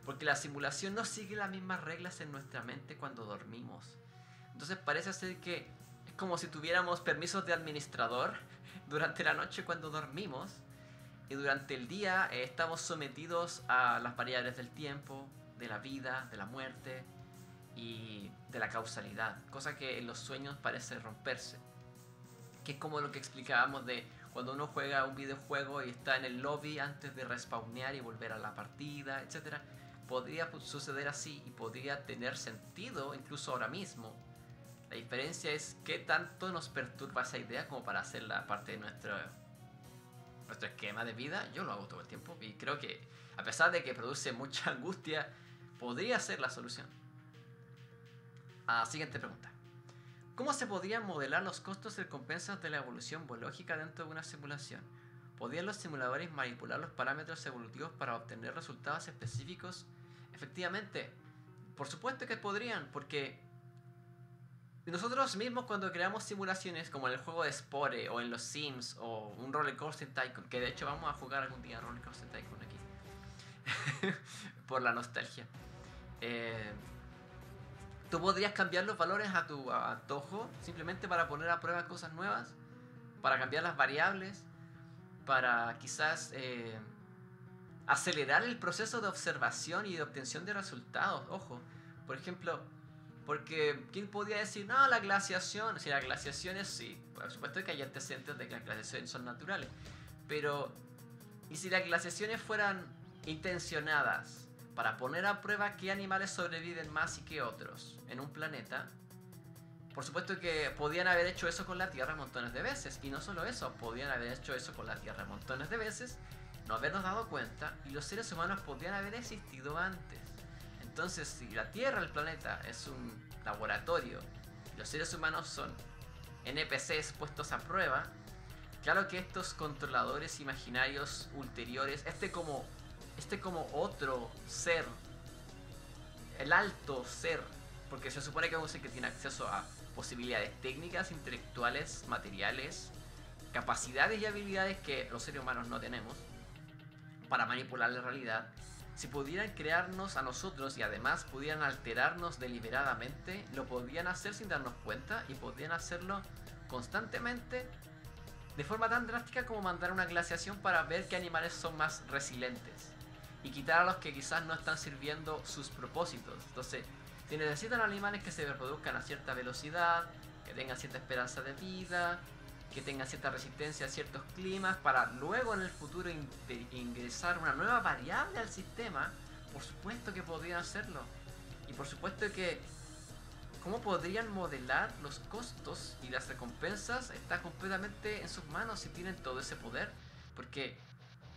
Porque la simulación no sigue las mismas reglas en nuestra mente cuando dormimos. Entonces parece ser que es como si tuviéramos permisos de administrador durante la noche cuando dormimos, y durante el día estamos sometidos a las variables del tiempo, de la vida, de la muerte y de la causalidad, cosa que en los sueños parece romperse. Que es como lo que explicábamos de cuando uno juega un videojuego y está en el lobby antes de respawnear y volver a la partida, etc. Podría suceder así y podría tener sentido incluso ahora mismo. La diferencia es qué tanto nos perturba esa idea como para hacerla parte de nuestro esquema de vida. Yo lo hago todo el tiempo y creo que, a pesar de que produce mucha angustia, podría ser la solución. Siguiente pregunta. ¿Cómo se podrían modelar los costos y recompensas de la evolución biológica dentro de una simulación? ¿Podrían los simuladores manipular los parámetros evolutivos para obtener resultados específicos? Efectivamente, por supuesto que podrían, porque nosotros mismos cuando creamos simulaciones como en el juego de Spore o en los Sims o un Roller Coaster Tycoon, que de hecho vamos a jugar algún día Roller Coaster Tycoon aquí por la nostalgia, tú podrías cambiar los valores a tu antojo simplemente para poner a prueba cosas nuevas, para cambiar las variables, para quizás acelerar el proceso de observación y de obtención de resultados. Ojo, por ejemplo, porque ¿quién podría decir, no, la glaciación? Si la glaciación es, sí, por supuesto que hay antecedentes de que las glaciaciones son naturales, pero ¿y si las glaciaciones fueran intencionadas para poner a prueba qué animales sobreviven más y qué otros en un planeta? Por supuesto que podían haber hecho eso con la Tierra montones de veces, y no solo eso, podían haber hecho eso con la Tierra montones de veces, no habernos dado cuenta, y los seres humanos podían haber existido antes. Entonces, si la Tierra, el planeta, es un laboratorio, y los seres humanos son NPCs puestos a prueba, claro que estos controladores imaginarios ulteriores, este como otro ser, el alto ser, porque se supone que es un ser que tiene acceso a posibilidades técnicas, intelectuales, materiales, capacidades y habilidades que los seres humanos no tenemos para manipular la realidad. Si pudieran crearnos a nosotros y además pudieran alterarnos deliberadamente, lo podrían hacer sin darnos cuenta y podrían hacerlo constantemente de forma tan drástica como mandar una glaciación para ver qué animales son más resilientes y quitar a los que quizás no están sirviendo sus propósitos. Entonces, si necesitan animales que se reproduzcan a cierta velocidad, que tengan cierta esperanza de vida, que tengan cierta resistencia a ciertos climas, para luego en el futuro ingresar una nueva variable al sistema, por supuesto que podrían hacerlo. Y por supuesto que cómo podrían modelar los costos y las recompensas está completamente en sus manos si tienen todo ese poder, porque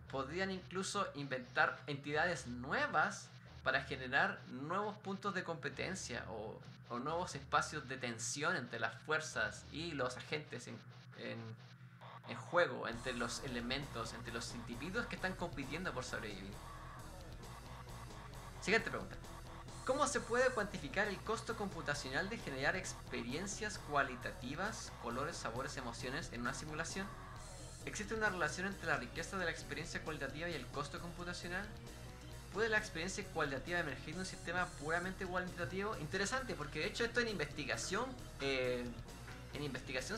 podrían incluso inventar entidades nuevas para generar nuevos puntos de competencia o nuevos espacios de tensión entre las fuerzas y los agentes en juego, entre los elementos, entre los individuos que están compitiendo por sobrevivir. Siguiente pregunta. ¿Cómo se puede cuantificar el costo computacional de generar experiencias cualitativas, colores, sabores, emociones en una simulación? ¿Existe una relación entre la riqueza de la experiencia cualitativa y el costo computacional? ¿Puede la experiencia cualitativa emerger de un sistema puramente cualitativo? Interesante, porque de hecho esto en investigación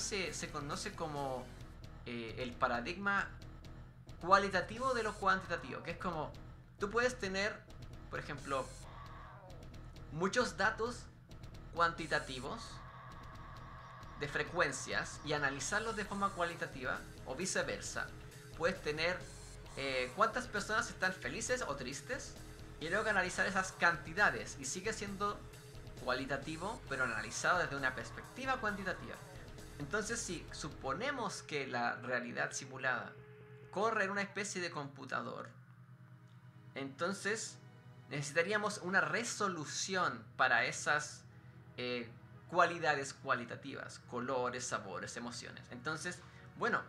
se conoce como el paradigma cualitativo de lo cuantitativo, que es como tú puedes tener, por ejemplo, muchos datos cuantitativos de frecuencias y analizarlos de forma cualitativa, o viceversa. Puedes tener cuántas personas están felices o tristes y luego analizar esas cantidades, y sigue siendo cualitativo pero analizado desde una perspectiva cuantitativa. Entonces, si suponemos que la realidad simulada corre en una especie de computador, entonces necesitaríamos una resolución para esas cualidades cualitativas, colores, sabores, emociones. Entonces, bueno,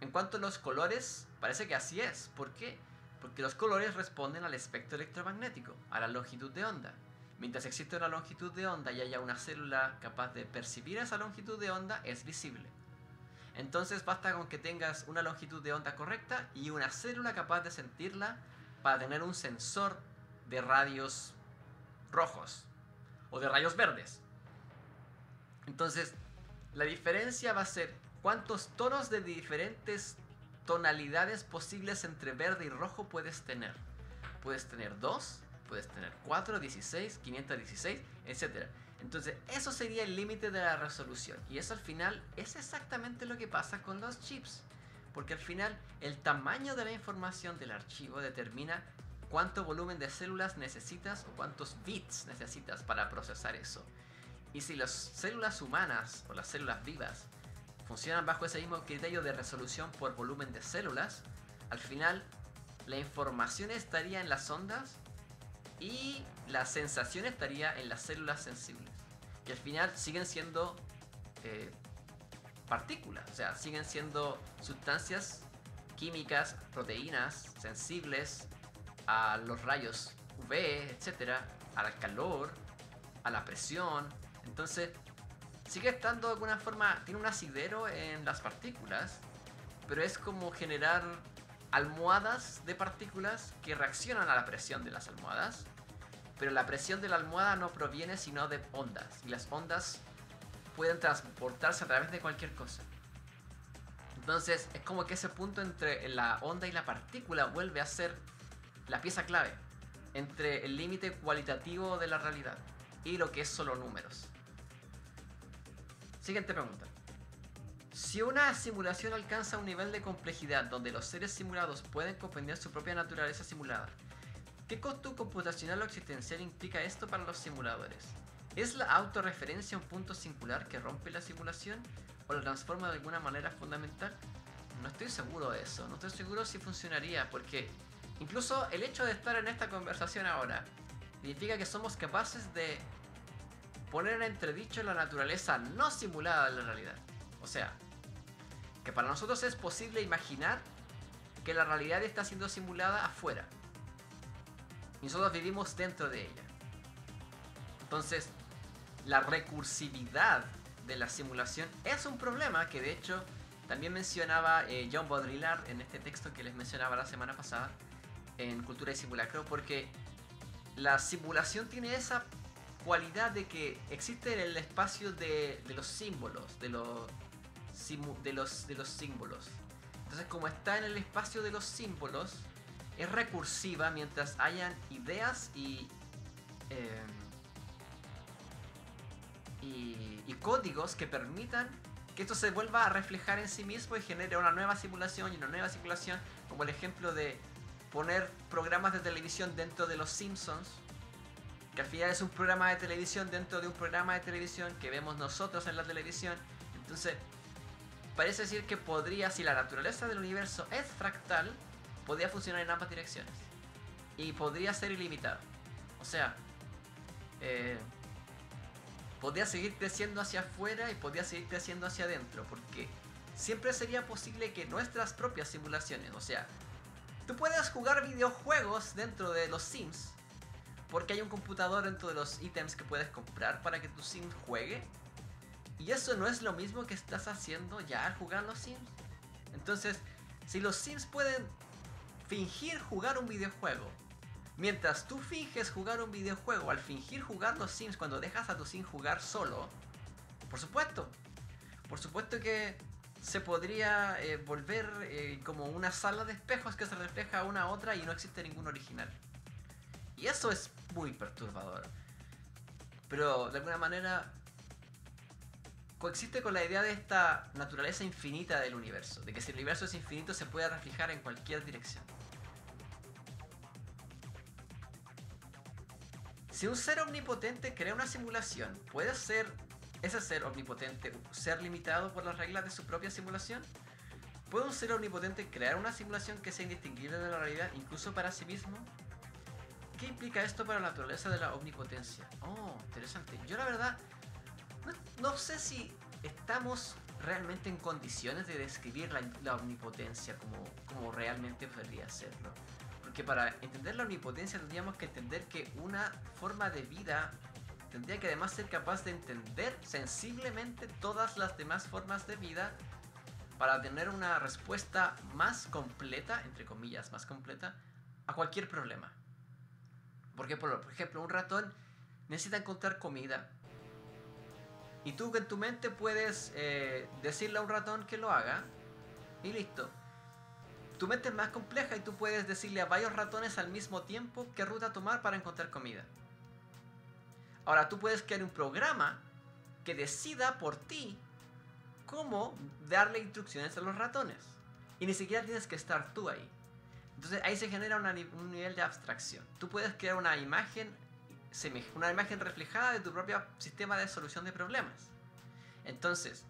en cuanto a los colores, parece que así es. ¿Por qué? Porque los colores responden al espectro electromagnético, a la longitud de onda. Mientras existe una longitud de onda y haya una célula capaz de percibir esa longitud de onda, es visible. Entonces basta con que tengas una longitud de onda correcta y una célula capaz de sentirla para tener un sensor de rayos rojos o de rayos verdes. Entonces, la diferencia va a ser cuántos tonos de diferentes tonalidades posibles entre verde y rojo puedes tener. Puedes tener 2, puedes tener 4, 16, 516, etc. Entonces, eso sería el límite de la resolución. Y eso al final es exactamente lo que pasa con los chips. Porque al final, el tamaño de la información del archivo determina cuánto volumen de células necesitas o cuántos bits necesitas para procesar eso. Y si las células humanas o las células vivas funcionan bajo ese mismo criterio de resolución por volumen de células, al final la información estaría en las ondas y la sensación estaría en las células sensibles, que al final siguen siendo partículas, o sea, siguen siendo sustancias químicas, proteínas sensibles a los rayos UV, etcétera, al calor, a la presión. Entonces sigue estando de alguna forma, tiene un asidero en las partículas, pero es como generar almohadas de partículas que reaccionan a la presión de las almohadas, pero la presión de la almohada no proviene sino de ondas, y las ondas pueden transportarse a través de cualquier cosa. Entonces es como que ese punto entre la onda y la partícula vuelve a ser la pieza clave entre el límite cualitativo de la realidad y lo que es solo números. Siguiente pregunta. Si una simulación alcanza un nivel de complejidad donde los seres simulados pueden comprender su propia naturaleza simulada, ¿qué costo computacional o existencial implica esto para los simuladores? ¿Es la autorreferencia un punto singular que rompe la simulación o la transforma de alguna manera fundamental? No estoy seguro de eso, no estoy seguro si funcionaría, porque incluso el hecho de estar en esta conversación ahora significa que somos capaces de poner en entredicho la naturaleza no simulada de la realidad. O sea, que para nosotros es posible imaginar que la realidad está siendo simulada afuera y nosotros vivimos dentro de ella. Entonces, la recursividad de la simulación es un problema que de hecho también mencionaba John Baudrillard en este texto que les mencionaba la semana pasada en Cultura y Simulacro, porque la simulación tiene esa cualidad de que existe en el espacio de los símbolos, de los símbolos. Entonces, como está en el espacio de los símbolos, es recursiva mientras hayan ideas y códigos que permitan que esto se vuelva a reflejar en sí mismo y genere una nueva simulación y una nueva simulación, como el ejemplo de poner programas de televisión dentro de los Simpsons, que al final es un programa de televisión dentro de un programa de televisión que vemos nosotros en la televisión. Entonces, parece decir que podría, si la naturaleza del universo es fractal, podría funcionar en ambas direcciones. Y podría ser ilimitado. O sea, podría seguir creciendo hacia afuera y podría seguir creciendo hacia adentro, porque siempre sería posible que nuestras propias simulaciones, o sea, tú puedes jugar videojuegos dentro de los Sims, porque hay un computador dentro de los ítems que puedes comprar para que tu Sim juegue. Y eso no es lo mismo que estás haciendo ya al jugar los Sims. Entonces, si los Sims pueden fingir jugar un videojuego, mientras tú finges jugar un videojuego al fingir jugar los Sims cuando dejas a tu Sim jugar solo, por supuesto que se podría volver como una sala de espejos que se refleja una a otra y no existe ningún original. Y eso es muy perturbador. Pero de alguna manera coexiste con la idea de esta naturaleza infinita del universo. De que si el universo es infinito se puede reflejar en cualquier dirección. Si un ser omnipotente crea una simulación, ¿puede ser ese ser omnipotente ser limitado por las reglas de su propia simulación? ¿Puede un ser omnipotente crear una simulación que sea indistinguible de la realidad incluso para sí mismo? ¿Qué implica esto para la naturaleza de la omnipotencia? Oh, interesante. Yo la verdad no sé si estamos realmente en condiciones de describir la omnipotencia como realmente podría serlo. Porque para entender la omnipotencia tendríamos que entender que una forma de vida tendría que además ser capaz de entender sensiblemente todas las demás formas de vida para tener una respuesta más completa, entre comillas, más completa, a cualquier problema. Porque, por ejemplo, un ratón necesita encontrar comida. Y tú en tu mente puedes decirle a un ratón que lo haga y listo. Tu mente es más compleja y tú puedes decirle a varios ratones al mismo tiempo qué ruta tomar para encontrar comida. Ahora tú puedes crear un programa que decida por ti cómo darle instrucciones a los ratones. Y ni siquiera tienes que estar tú ahí. Entonces ahí se genera un nivel de abstracción. Tú puedes crear una imagen reflejada de tu propio sistema de solución de problemas. Entonces,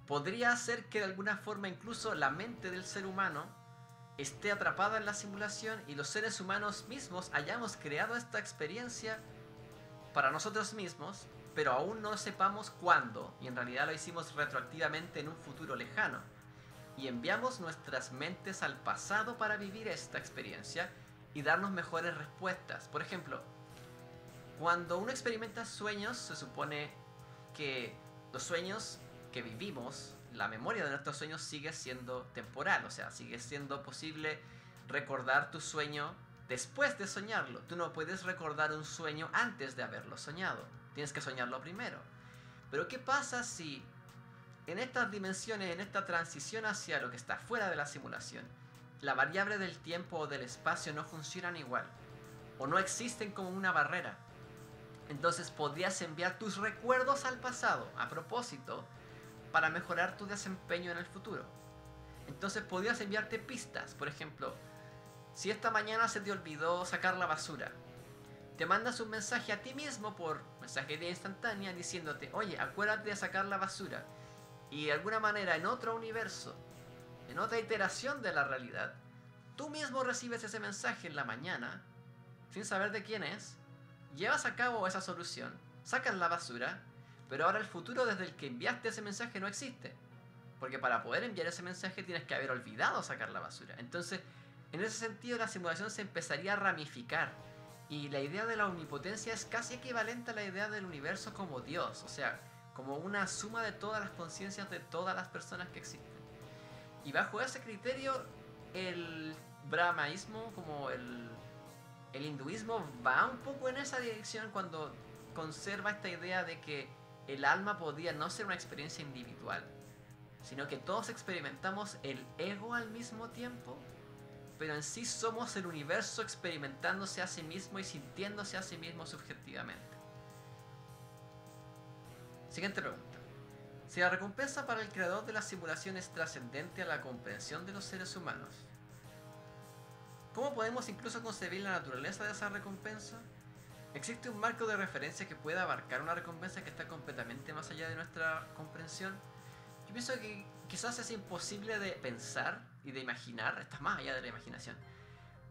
podría ser que de alguna forma incluso la mente del ser humano esté atrapada en la simulación y los seres humanos mismos hayamos creado esta experiencia para nosotros mismos, pero aún no sepamos cuándo, y en realidad lo hicimos retroactivamente en un futuro lejano. Y enviamos nuestras mentes al pasado para vivir esta experiencia y darnos mejores respuestas. Por ejemplo, cuando uno experimenta sueños, se supone que los sueños que vivimos, la memoria de nuestros sueños sigue siendo temporal, o sea, sigue siendo posible recordar tu sueño después de soñarlo. Tú no puedes recordar un sueño antes de haberlo soñado, tienes que soñarlo primero. Pero ¿qué pasa si en estas dimensiones, en esta transición hacia lo que está fuera de la simulación, la variable del tiempo o del espacio no funcionan igual, o no existen como una barrera? Entonces podrías enviar tus recuerdos al pasado, a propósito, para mejorar tu desempeño en el futuro. Entonces podrías enviarte pistas. Por ejemplo, si esta mañana se te olvidó sacar la basura, te mandas un mensaje a ti mismo por mensajería instantánea diciéndote: oye, acuérdate de sacar la basura. Y de alguna manera en otro universo, en otra iteración de la realidad, tú mismo recibes ese mensaje en la mañana, sin saber de quién es, llevas a cabo esa solución, sacas la basura, pero ahora el futuro desde el que enviaste ese mensaje no existe. Porque para poder enviar ese mensaje tienes que haber olvidado sacar la basura. Entonces, en ese sentido la simulación se empezaría a ramificar. Y la idea de la omnipotencia es casi equivalente a la idea del universo como Dios. O sea, como una suma de todas las conciencias de todas las personas que existen. Y bajo ese criterio, el brahmaísmo, como el hinduismo, va un poco en esa dirección cuando conserva esta idea de que el alma podía no ser una experiencia individual, sino que todos experimentamos el ego al mismo tiempo, pero en sí somos el universo experimentándose a sí mismo y sintiéndose a sí mismo subjetivamente. Siguiente pregunta. Si la recompensa para el creador de la simulación es trascendente a la comprensión de los seres humanos, ¿cómo podemos incluso concebir la naturaleza de esa recompensa? ¿Existe un marco de referencia que pueda abarcar una recompensa que está completamente más allá de nuestra comprensión? Yo pienso que quizás es imposible de pensar y de imaginar, está más allá de la imaginación,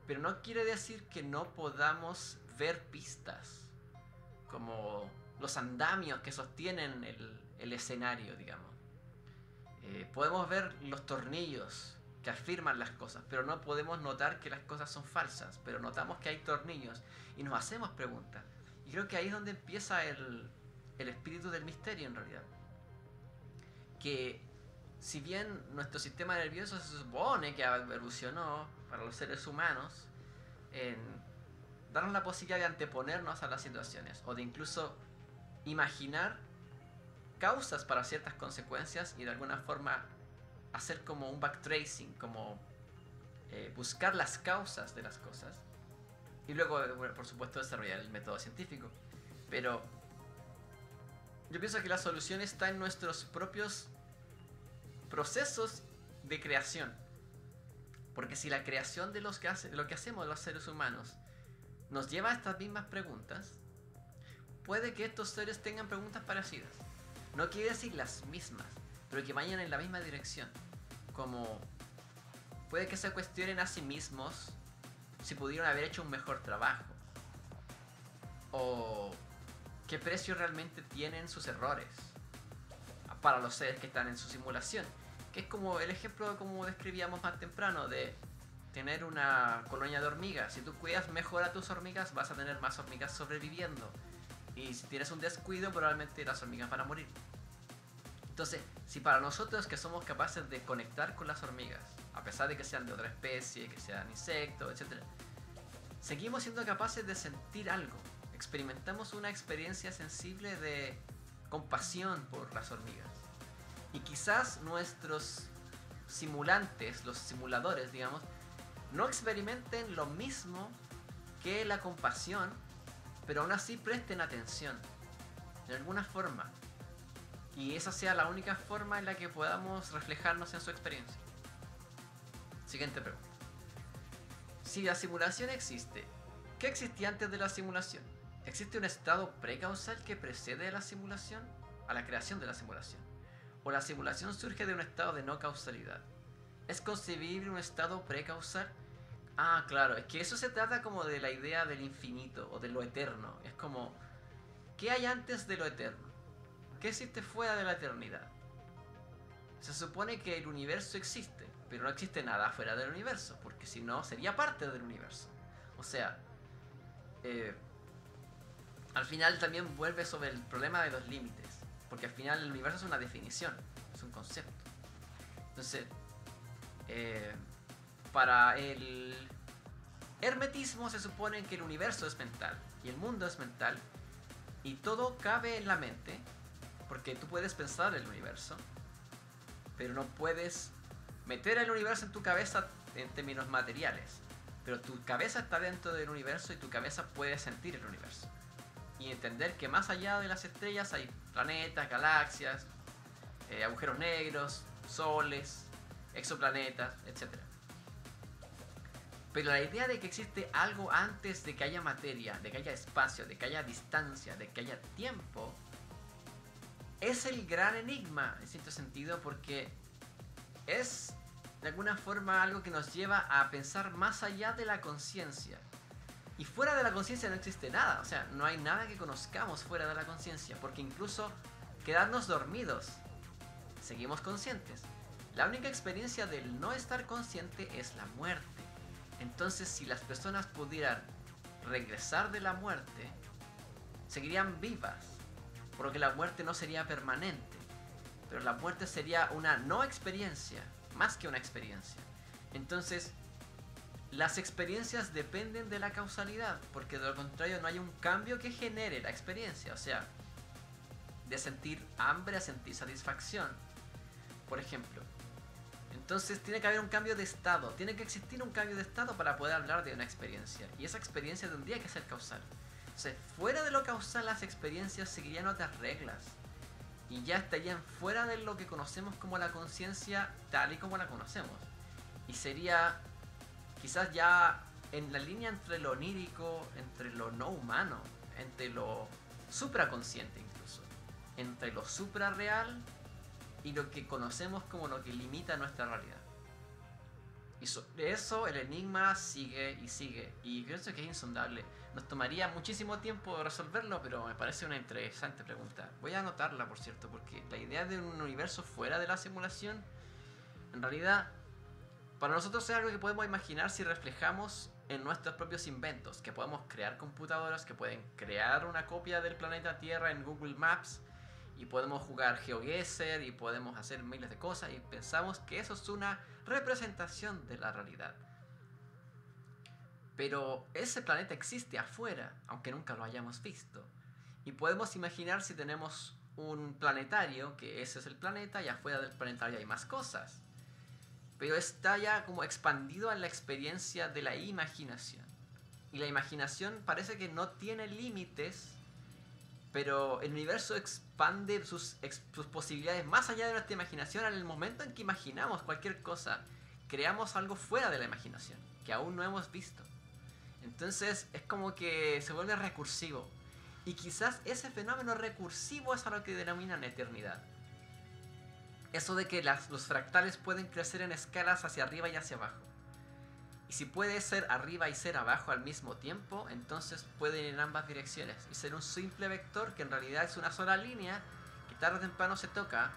pero no quiere decir que no podamos ver pistas, como los andamios que sostienen el escenario, digamos. Podemos ver los tornillos que afirman las cosas, pero no podemos notar que las cosas son falsas, pero notamos que hay tornillos y nos hacemos preguntas. Y creo que ahí es donde empieza el espíritu del misterio en realidad. Que si bien nuestro sistema nervioso se supone que evolucionó para los seres humanos en darnos la posibilidad de anteponernos a las situaciones o de incluso imaginar causas para ciertas consecuencias y de alguna forma hacer como un backtracing, como buscar las causas de las cosas y luego, bueno, por supuesto, desarrollar el método científico. Pero yo pienso que la solución está en nuestros propios procesos de creación. Porque si la creación de lo que hacemos los seres humanos nos lleva a estas mismas preguntas, puede que estos seres tengan preguntas parecidas. No quiere decir las mismas, pero que vayan en la misma dirección. Como puede que se cuestionen a sí mismos si pudieron haber hecho un mejor trabajo, o qué precio realmente tienen sus errores para los seres que están en su simulación, que es como el ejemplo como describíamos más temprano de tener una colonia de hormigas. Si tú cuidas mejor a tus hormigas, vas a tener más hormigas sobreviviendo. Y si tienes un descuido, probablemente las hormigas van a morir. Entonces, si para nosotros que somos capaces de conectar con las hormigas, a pesar de que sean de otra especie, que sean insectos, etc., seguimos siendo capaces de sentir algo. Experimentamos una experiencia sensible de compasión por las hormigas. Y quizás nuestros simulantes, los simuladores, digamos, no experimenten lo mismo que la compasión, pero aún así presten atención, de alguna forma. Y esa sea la única forma en la que podamos reflejarnos en su experiencia. Siguiente pregunta. Si la simulación existe, ¿qué existía antes de la simulación? ¿Existe un estado precausal que precede a la simulación? A la creación de la simulación. ¿O la simulación surge de un estado de no causalidad? ¿Es concebible un estado precausal? Ah, claro, es que eso se trata como de la idea del infinito o de lo eterno. Es como, ¿qué hay antes de lo eterno? ¿Qué existe fuera de la eternidad? Se supone que el universo existe, pero no existe nada fuera del universo, porque si no, sería parte del universo. O sea, al final también vuelve sobre el problema de los límites, porque al final el universo es una definición, es un concepto. Entonces, para el hermetismo se supone que el universo es mental, y el mundo es mental, y todo cabe en la mente, porque tú puedes pensar el universo, pero no puedes meter el universo en tu cabeza en términos materiales. Pero tu cabeza está dentro del universo y tu cabeza puede sentir el universo. Y entender que más allá de las estrellas hay planetas, galaxias, agujeros negros, soles, exoplanetas, etc. Pero la idea de que existe algo antes de que haya materia, de que haya espacio, de que haya distancia, de que haya tiempo, es el gran enigma, en cierto sentido, porque es de alguna forma algo que nos lleva a pensar más allá de la conciencia. Y fuera de la conciencia no existe nada, o sea, no hay nada que conozcamos fuera de la conciencia, porque incluso quedarnos dormidos, seguimos conscientes. La única experiencia del no estar consciente es la muerte. Entonces, si las personas pudieran regresar de la muerte, seguirían vivas, porque la muerte no sería permanente, pero la muerte sería una no experiencia, más que una experiencia. Entonces, las experiencias dependen de la causalidad, porque de lo contrario no hay un cambio que genere la experiencia, o sea, de sentir hambre a sentir satisfacción, por ejemplo. Entonces tiene que haber un cambio de estado, tiene que existir un cambio de estado para poder hablar de una experiencia, y esa experiencia tendría que ser causal. Entonces, fuera de lo causal, las experiencias seguirían otras reglas y ya estarían fuera de lo que conocemos como la conciencia tal y como la conocemos. Y sería quizás ya en la línea entre lo onírico, entre lo no humano, entre lo supraconsciente incluso, entre lo suprarreal y lo que conocemos como lo que limita nuestra realidad. Y sobre eso el enigma sigue y sigue, y pienso que es insondable. Nos tomaría muchísimo tiempo resolverlo, pero me parece una interesante pregunta. Voy a anotarla, por cierto, porque la idea de un universo fuera de la simulación, en realidad, para nosotros es algo que podemos imaginar si reflejamos en nuestros propios inventos, que podemos crear computadoras que pueden crear una copia del planeta Tierra en Google Maps, y podemos jugar GeoGuessr y podemos hacer miles de cosas, y pensamos que eso es una representación de la realidad. Pero ese planeta existe afuera, aunque nunca lo hayamos visto. Y podemos imaginar si tenemos un planetario, que ese es el planeta, y afuera del planetario hay más cosas. Pero está ya como expandido a la experiencia de la imaginación. Y la imaginación parece que no tiene límites, pero el universo expande sus posibilidades más allá de nuestra imaginación en el momento en que imaginamos cualquier cosa. Creamos algo fuera de la imaginación, que aún no hemos visto. Entonces es como que se vuelve recursivo. Y quizás ese fenómeno recursivo es a lo que denominan eternidad. Eso de que los fractales pueden crecer en escalas hacia arriba y hacia abajo. Y si puede ser arriba y ser abajo al mismo tiempo, entonces pueden ir en ambas direcciones. Y ser un simple vector que en realidad es una sola línea que tarde o temprano se toca,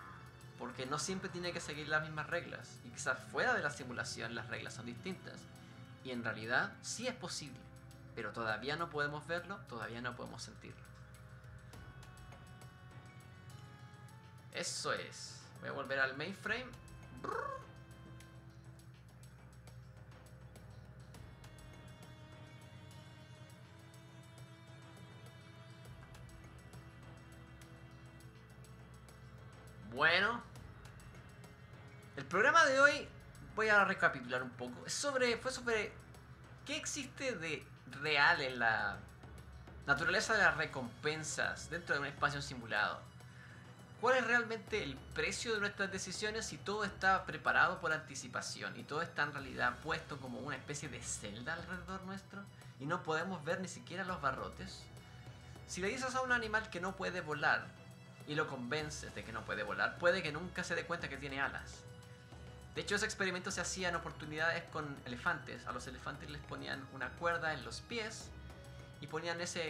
porque no siempre tiene que seguir las mismas reglas. Y quizás fuera de la simulación las reglas son distintas. Y en realidad sí es posible, pero todavía no podemos verlo, todavía no podemos sentirlo. Eso es. Voy a volver al mainframe. Bueno, el programa de hoy voy a recapitular un poco. Fue sobre qué existe de real en la naturaleza de las recompensas dentro de un espacio simulado. ¿Cuál es realmente el precio de nuestras decisiones si todo está preparado por anticipación y todo está en realidad puesto como una especie de celda alrededor nuestro y no podemos ver ni siquiera los barrotes? Si le dices a un animal que no puede volar y lo convences de que no puede volar, puede que nunca se dé cuenta que tiene alas. De hecho, ese experimento se hacía en oportunidades con elefantes. A los elefantes les ponían una cuerda en los pies y ponían esa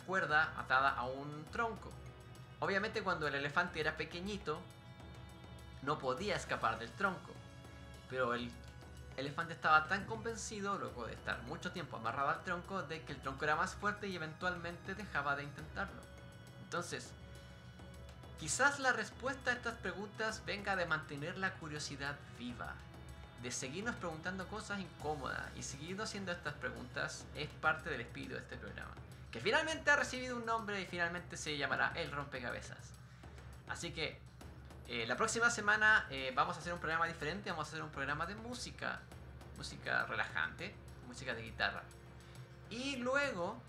cuerda atada a un tronco. Obviamente cuando el elefante era pequeñito no podía escapar del tronco, pero el elefante estaba tan convencido luego de estar mucho tiempo amarrado al tronco de que el tronco era más fuerte y eventualmente dejaba de intentarlo. Entonces, quizás la respuesta a estas preguntas venga de mantener la curiosidad viva, de seguirnos preguntando cosas incómodas y seguir haciendo estas preguntas es parte del espíritu de este programa, que finalmente ha recibido un nombre y finalmente se llamará El Rompecabezas. Así que la próxima semana vamos a hacer un programa diferente, vamos a hacer un programa de música relajante, música de guitarra. Y luego,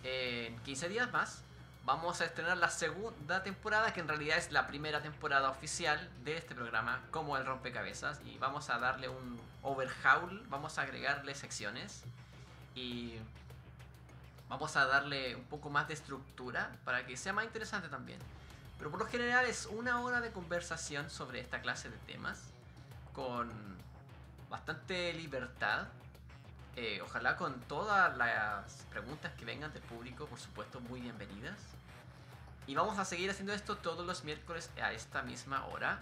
en 15 días más, vamos a estrenar la segunda temporada, que en realidad es la primera temporada oficial de este programa como El Rompecabezas. Y vamos a darle un overhaul, vamos a agregarle secciones y vamos a darle un poco más de estructura para que sea más interesante también. Pero por lo general es una hora de conversación sobre esta clase de temas con bastante libertad. Ojalá con todas las preguntas que vengan del público, por supuesto, muy bienvenidas. Y vamos a seguir haciendo esto todos los miércoles a esta misma hora.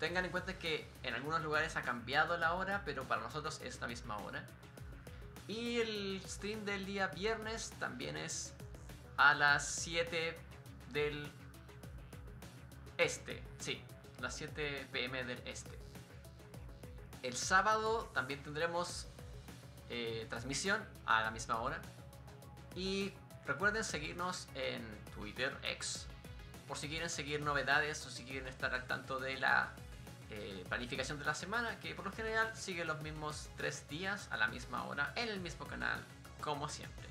Tengan en cuenta que en algunos lugares ha cambiado la hora, pero para nosotros es la misma hora. Y el stream del día viernes también es a las 7 del este. Sí, las 7 p.m. del este. El sábado también tendremos transmisión a la misma hora. Y recuerden seguirnos en Twitter, X, por si quieren seguir novedades o si quieren estar al tanto de la planificación de la semana, que por lo general sigue los mismos 3 días a la misma hora en el mismo canal, como siempre.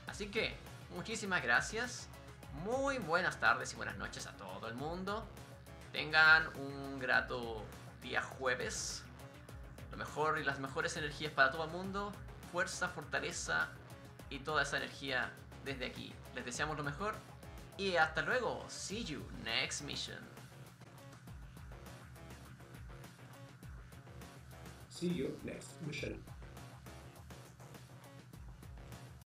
Así que muchísimas gracias, muy buenas tardes y buenas noches a todo el mundo. Tengan un grato día jueves. Lo mejor y las mejores energías para todo el mundo. Fuerza, fortaleza y toda esa energía desde aquí. Les deseamos lo mejor y hasta luego. See you next mission. See you next mission.